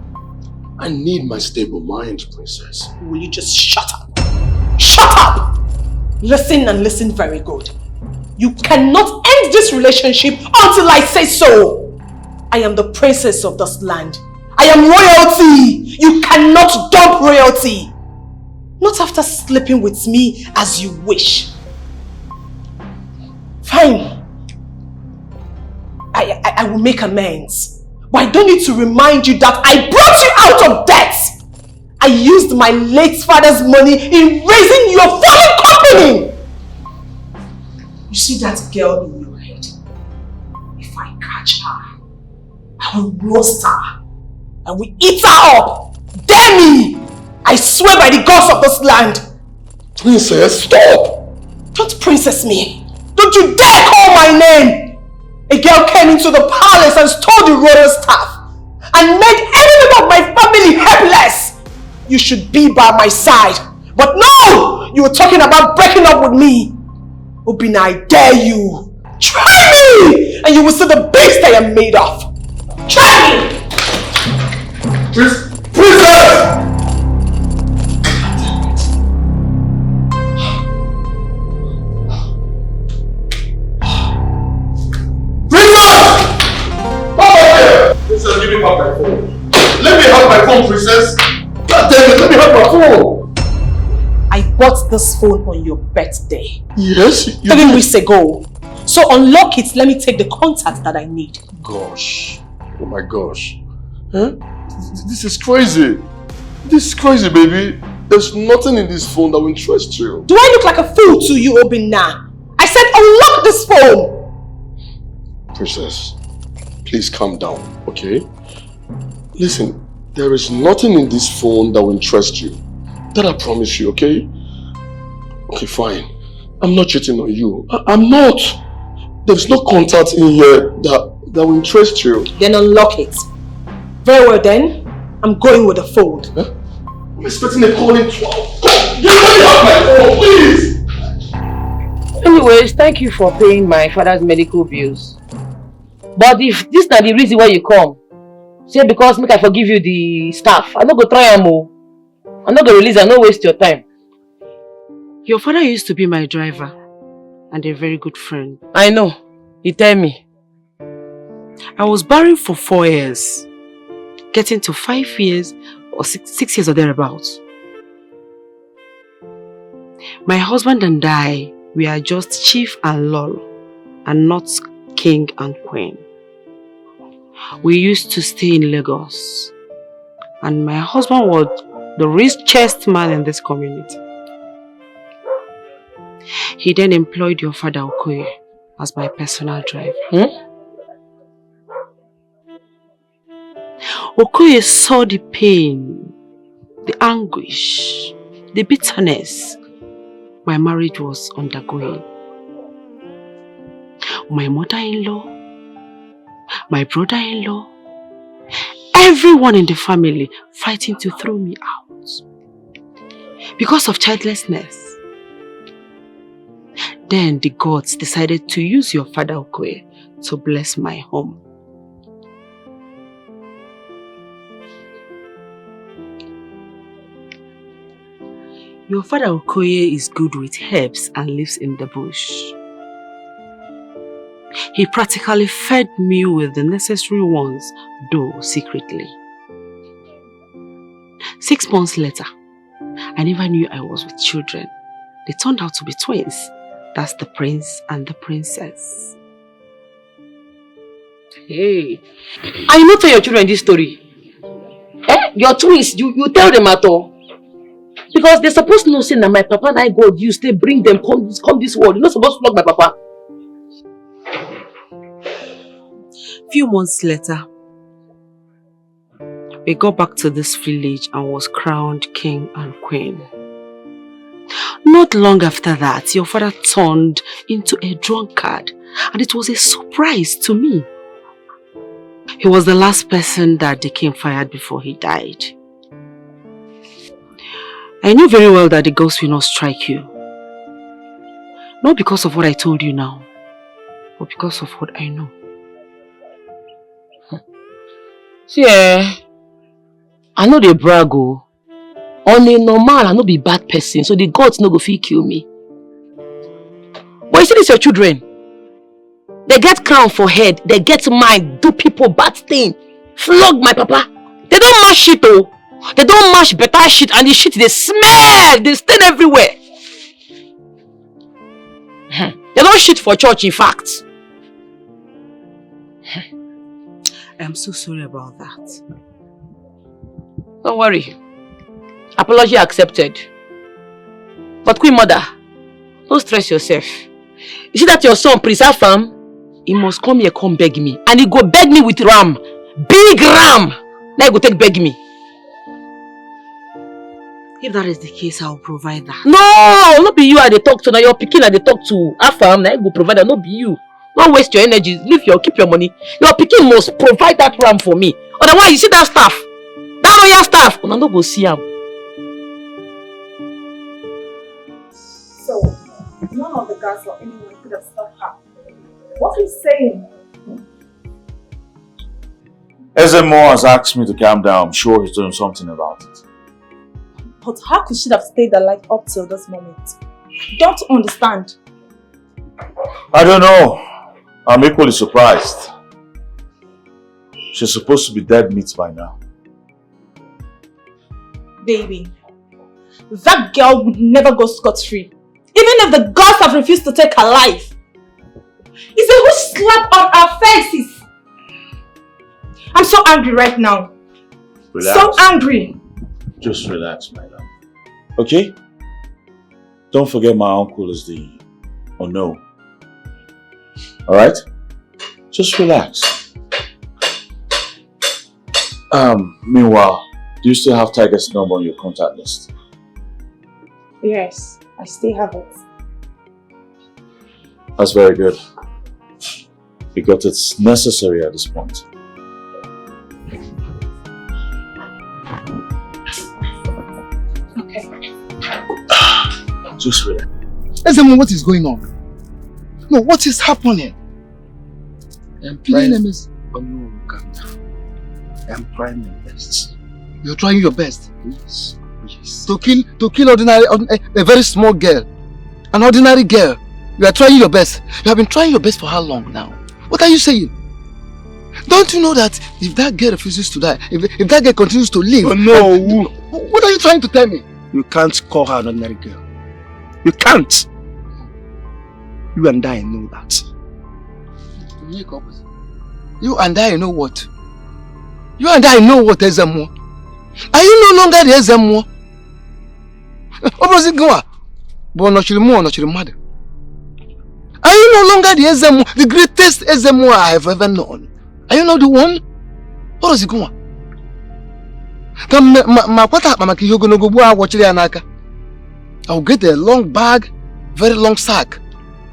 I need my stable mind, Princess. Will you just shut up? Shut up! Listen and listen very good. You cannot end this relationship until I say so. I am the princess of this land. I am royalty. You cannot dump royalty. Not after sleeping with me as you wish. Fine. I will make amends. But I don't need to remind you that I brought you out of debt. I used my late father's money in raising your fallen company. You see that girl in your head? If I catch her, I will roast her. I will eat her up. Dare me! I swear by the gods of this land. Princess, stop! Don't princess me. Don't you dare call my name. A girl came into the palace and stole the royal staff and made every member of my family helpless. You should be by my side. But no! You were talking about breaking up with me. Obinna, I dare you. Try me! And you will see the beast I am made of. Try me! Princess! Princess, give me back my phone. Let me have my phone, Princess. God damn it, let me have my phone. I bought this phone on your birthday. Yes? 3 weeks ago. So unlock it, let me take the contact that I need. Gosh. Oh my gosh. Huh? This is crazy. This is crazy, baby. There's nothing in this phone that will interest you. Do I look like a fool to you, Obinna? I said unlock this phone! Princess, please calm down, okay? Listen, there is nothing in this phone that will interest you. That I promise you, okay? Okay, fine. I'm not cheating on you. I'm not. There's no contact in here that will interest you. Then unlock it. Very well then. I'm going with the phone. Huh? I'm expecting a call in 12. Let me have my phone, please! Anyways, thank you for paying my father's medical bills. But if this is not the reason why you come, say because make I forgive you the staff, I'm not going to try and move. I'm not going to release and not waste your time. Your father used to be my driver and a very good friend. I know. You tell me. I was barren for 4 years, getting to 5 years or 6 years or thereabouts. My husband and I, we are just chief and lord and not king and queen. We used to stay in Lagos and my husband was the richest man in this community. He then employed your father Okoye as my personal driver. Okoye saw the pain, the anguish, the bitterness my marriage was undergoing. My mother-in-law, my brother-in-law, everyone in the family fighting to throw me out. Because of childlessness, Then the gods decided to use your father Okoye to bless my home. Your father Okoye is good with herbs and lives in the bush. He practically fed me with the necessary ones, though secretly. 6 months later, I never knew I was with children. They turned out to be twins. That's the prince and the princess. Hey, and you not tell your children this story? Eh? Your twins, you tell them at all? Because they're supposed to know say that my papa and I God used to bring them come this world. You're not supposed to flog my papa. Few months later, we got back to this village and was crowned king and queen. Not long after that, your father turned into a drunkard, and it was a surprise to me. He was the last person that the king fired before he died. I knew very well that the ghost will not strike you. Not because of what I told you now, but because of what I know. See, I know they brag. On a normal, I no be bad person, so the gods no go fit kill me. But you see, this your children. They get crown for head, they get mind, do people bad thing, flog my papa. They don't mash shit though. They don't mash better shit, and the shit they smell, they stain everywhere. They don't shit for church, in fact. I'm so sorry about that. Don't worry. Apology accepted. But Queen Mother, don't stress yourself. You see that your son, Prince Afam, he must come here, come beg me. And he go beg me with ram. Big ram. Now he go take beg me. If that is the case, I'll provide that. No, not be you I dey talk to. Now your pikin I dey talk to. Afam, now he go provide that, not be you. Don't waste your energy. Keep your money. Your pikin must provide that ram for me. Otherwise, you see that staff? That royal staff. Una no go see him. So, none of the guards or anyone could have stopped her. What are you saying? Ezemo has asked me to calm down. I'm sure he's doing something about it. But how could she have stayed alive up till this moment? Don't understand. I don't know. I'm equally surprised. She's supposed to be dead meat by now. Baby, that girl would never go scot-free. Even if the gods have refused to take her life. It's a whole slap on our faces. I'm so angry right now. Relax. So angry. Just relax, my love. Okay? Don't forget my uncle is the Ono. Alright? Just relax. Meanwhile, do you still have Tiger's number on your contact list? Yes, I still have it. That's very good. Because it's necessary at this point. Okay. Just relax. Ezemo, what is going on? No, what is happening? I'm trying. Oh no, calm down. I'm trying my best. You're trying your best? Yes. Yes. To kill a very small girl. An ordinary girl. You are trying your best. You have been trying your best for how long now? What are you saying? Don't you know that if that girl refuses to die, if that girl continues to live... Oh no! What are you trying to tell me? You can't call her an ordinary girl. You can't! You and I know that. You and I know what? You and I know what, Ezemo? Are you no longer the Ezemo? Are you no longer the Ezemo, the greatest Ezemo I have ever known? Are you not the one? What is it going on? I'll get a long bag, very long sack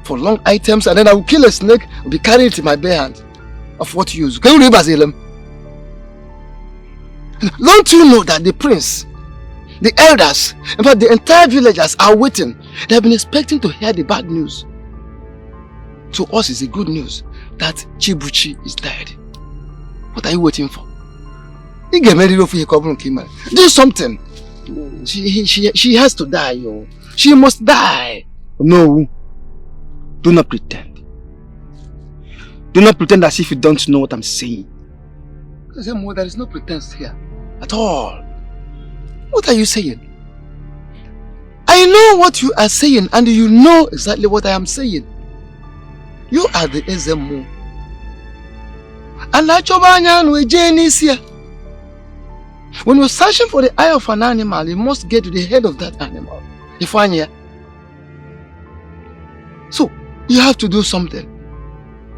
for long items, and then I will kill a snake and be carrying it in my bare hand. Of what use? Can you read Basilem? Don't you know that the prince, the elders, in fact the entire villagers are waiting? They have been expecting to hear the bad news. to us it's a good news that Chibuchi is dead. What are you waiting for? You get married for your couple, do something. She has to die, yo. She must die. No. Do not pretend. Do not pretend as if you don't know what I'm saying. There is no pretense here at all. What are you saying? I know what you are saying and you know exactly what I am saying. You are the Ezemo. And when you're searching for the eye of an animal, you must get to the head of that animal. So, you have to do something.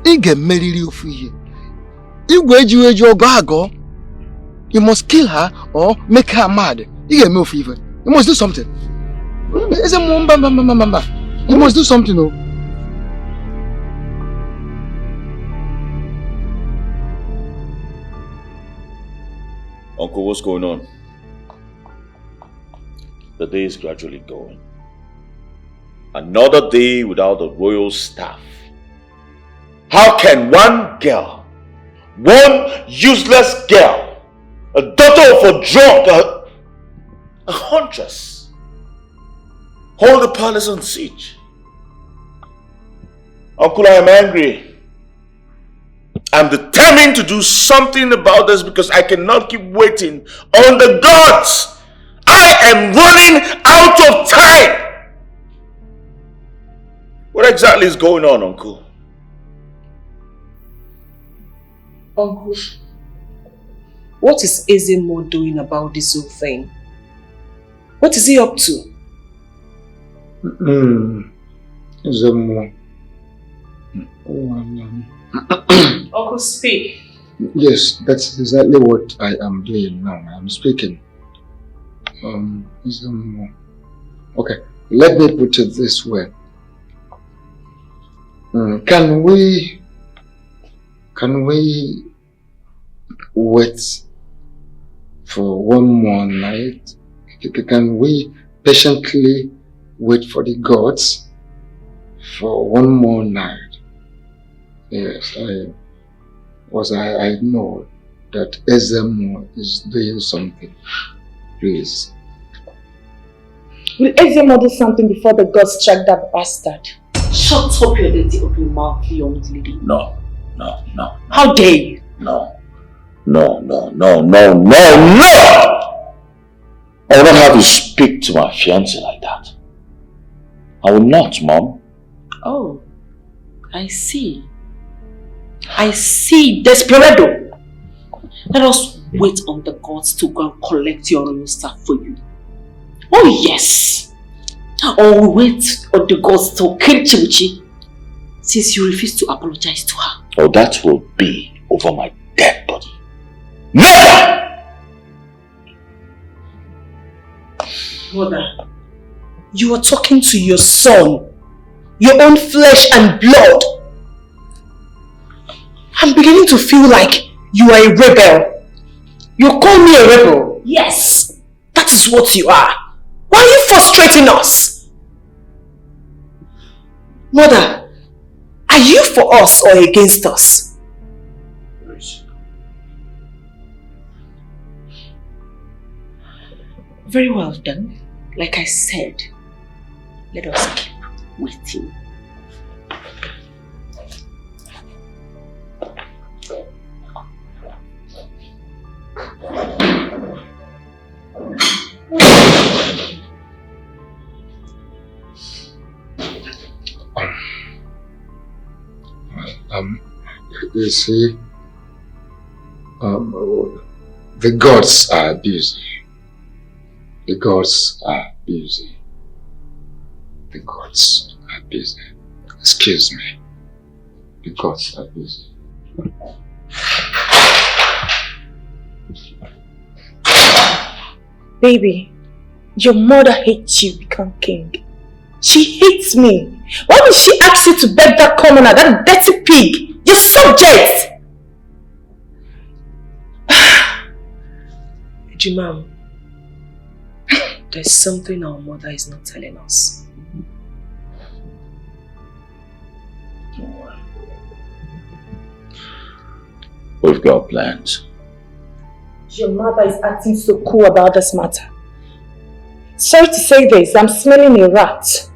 You must kill her or make her mad. You must do something. You must do something. Uncle, what's going on? The day is gradually going. Another day without the royal staff. How can one girl, one useless girl, a daughter of a drunk, a huntress, hold the palace on siege? Uncle, I am angry. I'm determined to do something about this because I cannot keep waiting on the gods. I am running out of time. What exactly is going on, Uncle? Uncle, what is Ezemo doing about this whole thing? What is he up to? Ezemo. Uncle, speak. Yes, that's exactly what I am doing now. I am speaking. Okay, let me put it this way. Can we wait for one more night? Can we patiently wait for the gods for one more night? Yes, I know that Ezemo is doing something. Please. Will Ezemo do something before the gods strike that bastard? Shut up your dirty open mouth, young lady. No. How dare you? No. I will not have you speak to my fiancé like that. I will not, Mom. Oh, I see. Desperado. Let us wait on the gods to go and collect your royal staff for you. Oh yes. Or wait on the gods to kill Chibuchi since you refuse to apologize to her. Oh, that will be over my dead body. Never! Mother, you are talking to your son, your own flesh and blood. I'm beginning to feel like you are a rebel. You call me a rebel? Yes, that is what you are. Why are you frustrating us? Mother, are you for us or against us? Very well done. Like I said, let us keep waiting. You see, the gods are busy. The gods are busy. The gods are busy. Excuse me. The gods are busy. Baby, your mother hates you become king. She hates me. Why would she ask you to beg that commoner, that dirty pig, your subject? Jimam, there's something our mother is not telling us. What? We've got plans. Your mother is acting so cool about this matter. Sorry to say this, I'm smelling a rat.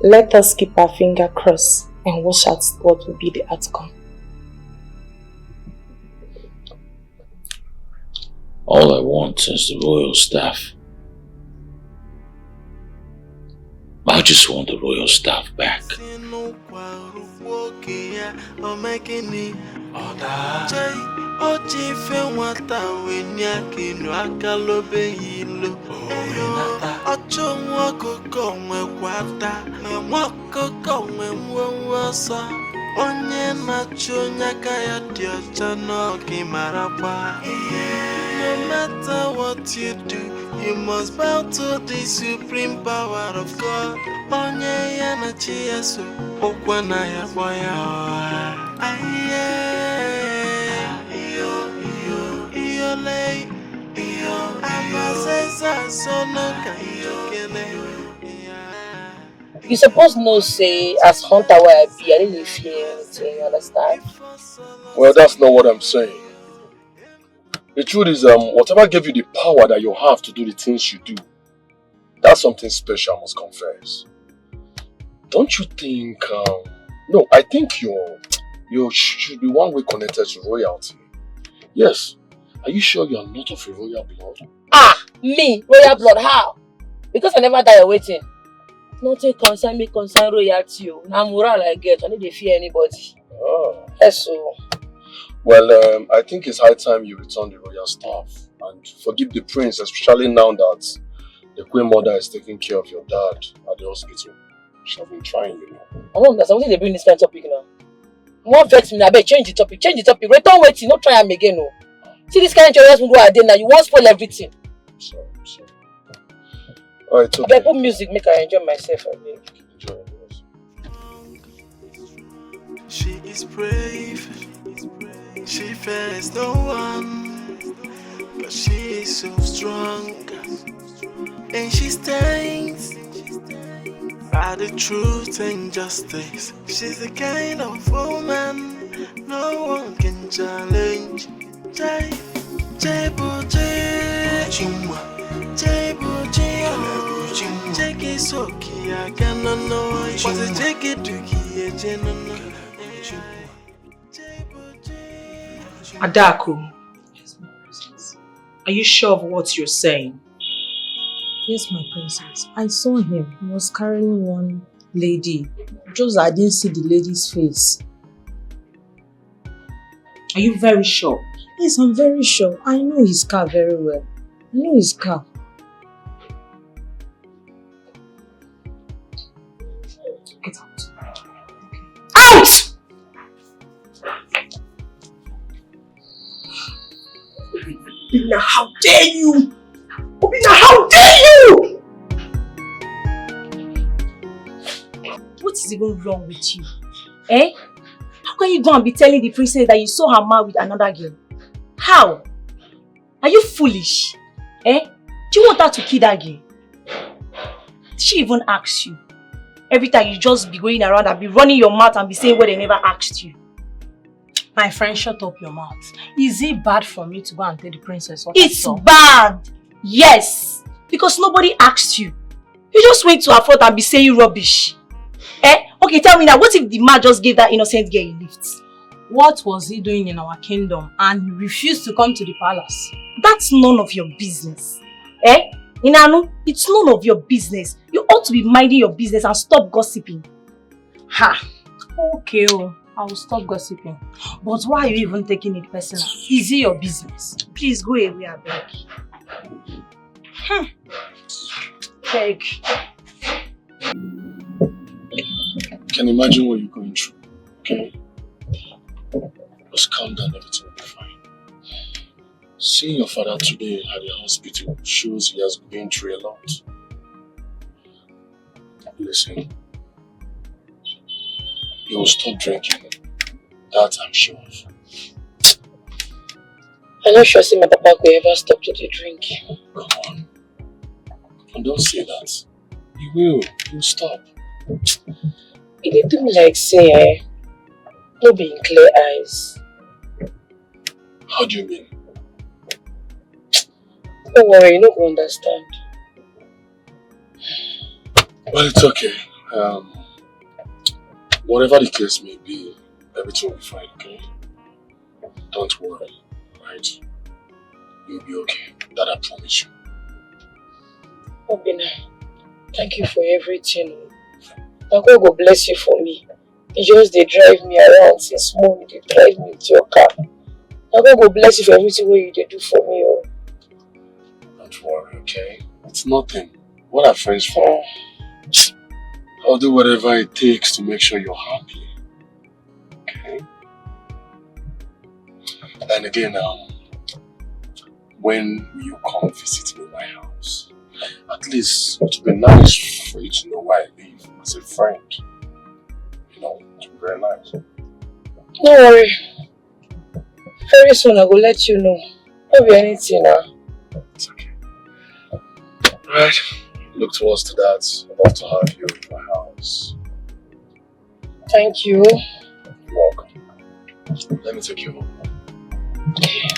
Let us keep our finger crossed and watch out what will be the outcome. All I want is the royal staff. I just want the royal staff back. No matter what you do, you must bow to the supreme power of God. Onye ya na chi yesu, okwa na ya boya. Aye, iyo lay, abasesa sono kane. You suppose know, say, as hunter where I be, I didn't fear anything, you understand? Well, that's not what I'm saying. The truth is, whatever gave you the power that you have to do the things you do, that's something special, I must confess. Don't you think, no, I think you should be one way connected to royalty. Yes. Are you sure you are not of a royal blood? Ah, me? Royal blood, how? Because I never die waiting. Nothing concern me, concern royalty. Now moral I get, I need to fear anybody. Oh. Yes, so. Well, I think it's high time you return the royal staff and forgive the prince, especially now that the queen mother is taking care of your dad at the hospital. She has been trying, you know. I don't understand. Why they bring this kind of topic now? One vex me, I bet change the topic. Return waiting, not try am again, no. See this kind of choice we go a day now. You won't spoil everything. Sorry. Alright, okay. I put music, make I enjoy myself. Enjoy it. She is brave. She fears no one, but she is so strong, and she stands by the truth and justice. She's the kind of woman no one can challenge. Adako, are you sure of what you're saying? Yes, my princess. I saw him. He was carrying one lady. Just I didn't see the lady's face. Are you very sure? Yes, I'm very sure. I know his car very well. I know his car. Get out. Out! Obina, how dare you! Obina, how dare you! What is even wrong with you? Eh? How can you go and be telling the princess that you saw her married with another girl? How? Are you foolish? Eh? Do you want her to kill that girl? Did she even ask you? Every time you just be going around and be running your mouth and be saying what they never asked you. My friend, shut up your mouth. Is it bad for me to go and tell the princess what It's I saw? bad! Yes! Because nobody asked you. You just went to her front and be saying rubbish. Eh? Okay, tell me now, what if the man just gave that innocent girl a lift? What was he doing in our kingdom and he refused to come to the palace? That's none of your business. Eh? Inanu, it's none of your business. You ought to be minding your business and stop gossiping. Ha! Okay, I will stop gossiping. But why are you even taking it personal? Is it your business? Please go away, I beg. Beg. Can imagine what you're going through, okay? Just calm down, everything will be fine. Seeing your father today at the hospital shows he has been through a lot. Listen, he will stop drinking. That I'm sure of. I'm not sure my papa could ever stop to the drink. Come on. Don't say that. You will. You'll stop. It did do me like say, no be in clear eyes. How do you mean? Don't worry, you don't understand. Well, it's okay. Whatever the case may be, everything will be fine, okay? Don't worry, right? You'll be okay. That I promise you. Obina, thank you for everything. Now God go bless you for me. You just they drive me around since morning. They drive me into your car. Now God go bless you for everything what you they do for me. Oh. Don't worry, okay? It's nothing. What are friends for? I'll do whatever it takes to make sure you're happy. Okay? And again, when you come visit me in my house, at least it would be nice for you to know why I live as a friend. You know, it would be very nice. Don't worry. Very soon I will let you know. Don't be anything now. It's okay. Right. Look towards to that. I'd love to have you in my house. Thank you. You're welcome. Let me take you home. Okay.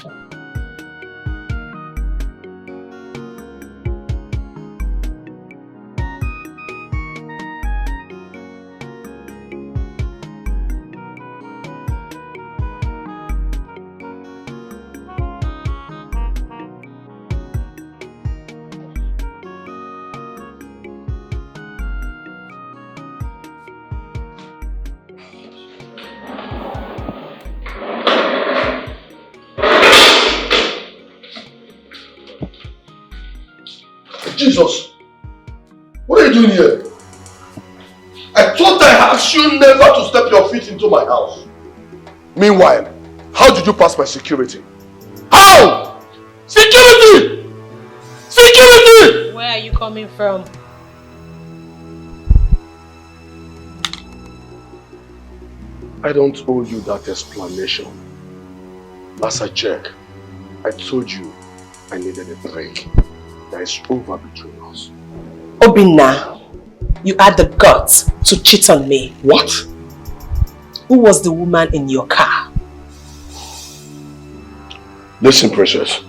Jesus! What are you doing here? I thought I asked you never to step your feet into my house. Meanwhile, how did you pass my security? How? Security! Security! Where are you coming from? I don't owe you that explanation. As I check, I told you I needed a break. That is over between us. Obina, you had the guts to cheat on me. What? Who was the woman in your car? Listen, Precious.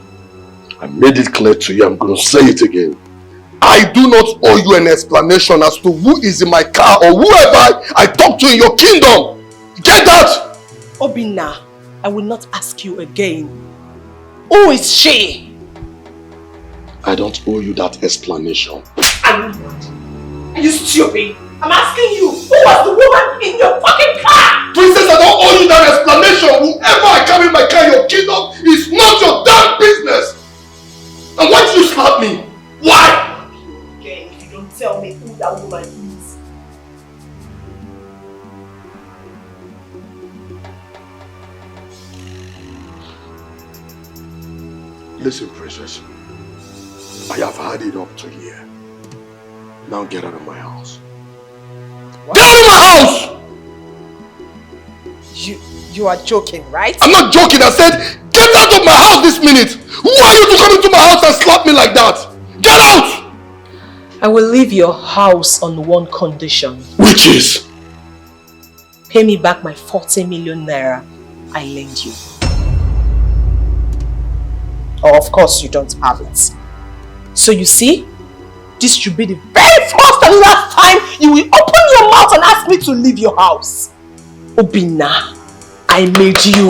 I made it clear to you. I'm going to say it again. I do not owe you an explanation as to who is in my car or whoever I talk to in your kingdom. Get that? Obina, I will not ask you again. Who is she? I don't owe you that explanation. Are you stupid? I'm asking you, who was the woman in your fucking car? Princess, I don't owe you that explanation. Whoever I carry in my car in your kingdom is not your damn business. And why did you slap me? Why? Again, if you don't tell me who that woman is. Listen, Princess. I have had it up to here. Now get out of my house. What? Get out of my house! You are joking, right? I'm not joking. I said, get out of my house this minute. Who are you to come into my house and slap me like that? Get out! I will leave your house on one condition. Which is? Pay me back my 40 million naira I lent you. Or of course you don't have it. So you see, this should be the very first and last time you will open your mouth and ask me to leave your house. Obina, I made you.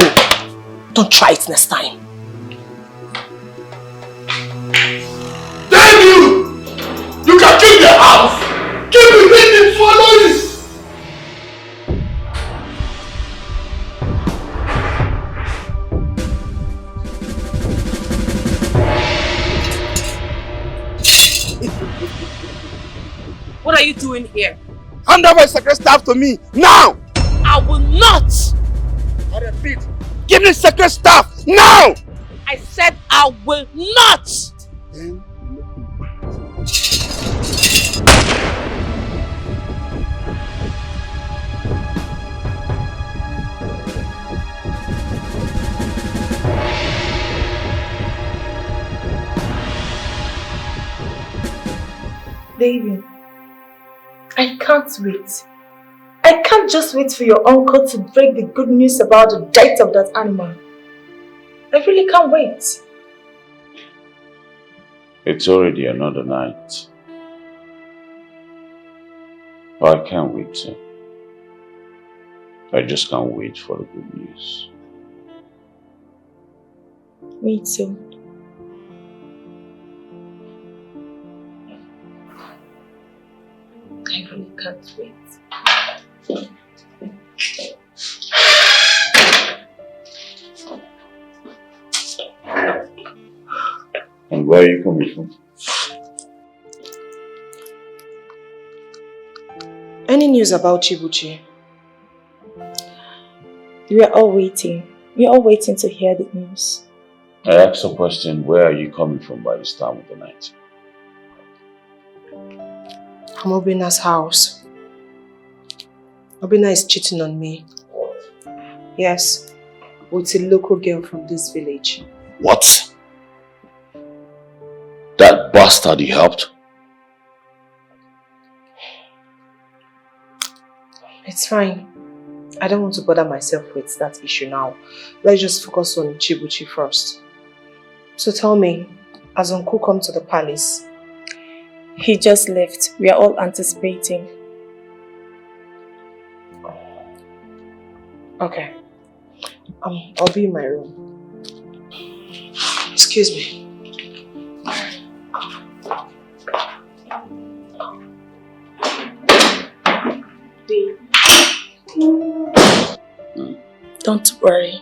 Don't try it next time. Damn you! You can keep the house! Keep it in follow this! What are you doing here? Hand over sacred staff to me, now! I will not! I repeat, give me sacred staff, now! I said I will not! Then Baby, can't wait. I can't just wait for your uncle to break the good news about the death of that animal. I really can't wait. It's already another night. But I can't wait too. I just can't wait for the good news. Me too. I really can't wait. And where are you coming from? Any news about Chibuchi? We are all waiting. We are all waiting to hear the news. I asked a question, where are you coming from by this time of the night? I'm Obina's house. Obina is cheating on me. Yes, with a local girl from this village. What? That bastard you helped? It's fine. I don't want to bother myself with that issue now. Let's just focus on Chibuchi first. So tell me, has Uncle come to the palace? He just left. We are all anticipating. Okay. I'll be in my room. Excuse me. Don't worry.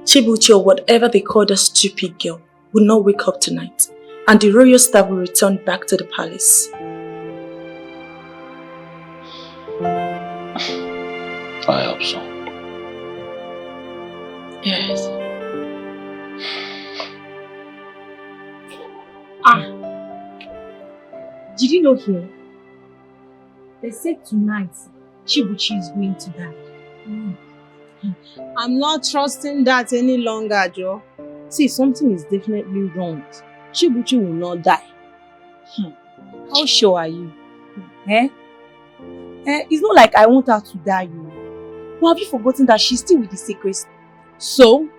Chibuchi, or whatever they call that stupid girl, will not wake up tonight, and the royal staff will return back to the palace. I hope so. Yes. Did you know here? They said tonight Chibuchi is going to die. I'm not trusting that any longer, Joe. See, something is definitely wrong. Chibuchi will not die. How sure are you? It's not like I want her to die, you know. But have you forgotten that she's still with the sacred? So,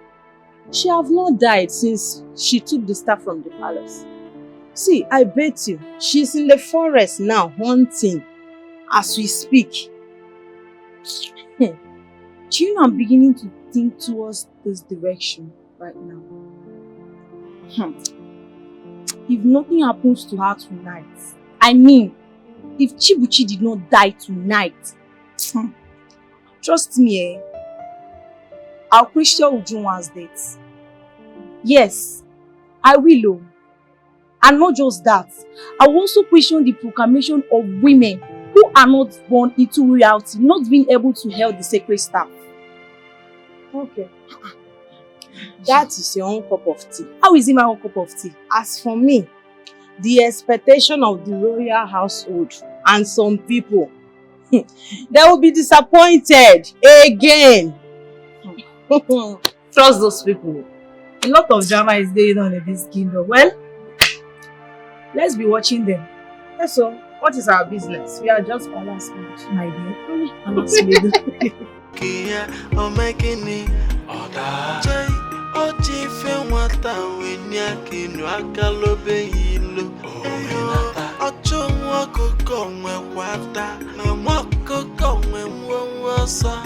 she have not died since she took the staff from the palace. See, I bet you, she's in the forest now, hunting, as we speak. Do you know I'm beginning to think towards this direction right now? If nothing happens to her tonight, I mean, if Chibuchi did not die tonight, trust me, I'll question Ujunwa's death. Yes, I will. And not just that, I will also question the proclamation of women who are not born into royalty, not being able to hold the sacred staff. Okay. That is your own cup of tea. How is it my own cup of tea? As for me, the expectation of the royal household and some people, they will be disappointed again. Trust those people. A lot of drama is going on in this kingdom. Well, let's be watching them. Yes, so what is our business? We are just harassment, my dear. Harassment. Kia omekini oda jai oji fe nwata wenya kinu akalobe yilo ocho nwakoko nwekwata na nwakoko nwenwosa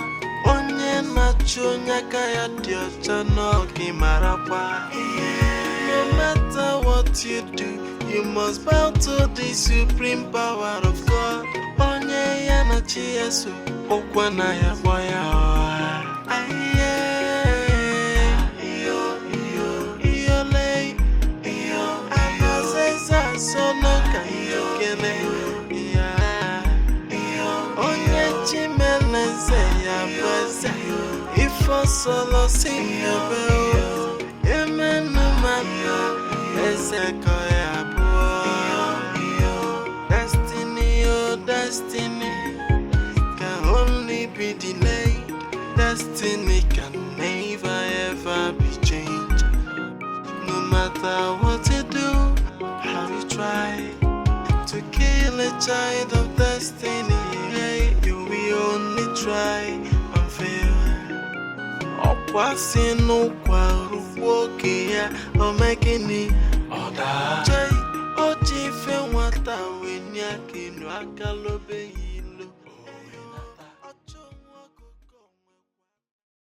onye nacho nyaka ya di ocha n'oge marakwa. No matter what you do, you must bow to the supreme power of God. Onye ya na chi Yesu okwana ya boya. Sono ka kele onye chimele se ya pese ifo solo si yobe emenu mano ese ko ya bo destiny oh destiny can only be delayed. Destiny can never ever be changed. No matter what you do, how you try to kill a child of destiny. destiny, you will only try and fail. Passing no quarrel, walking here, or making it. Jay, oh, chief, and what I win, Yakin, Wakalo.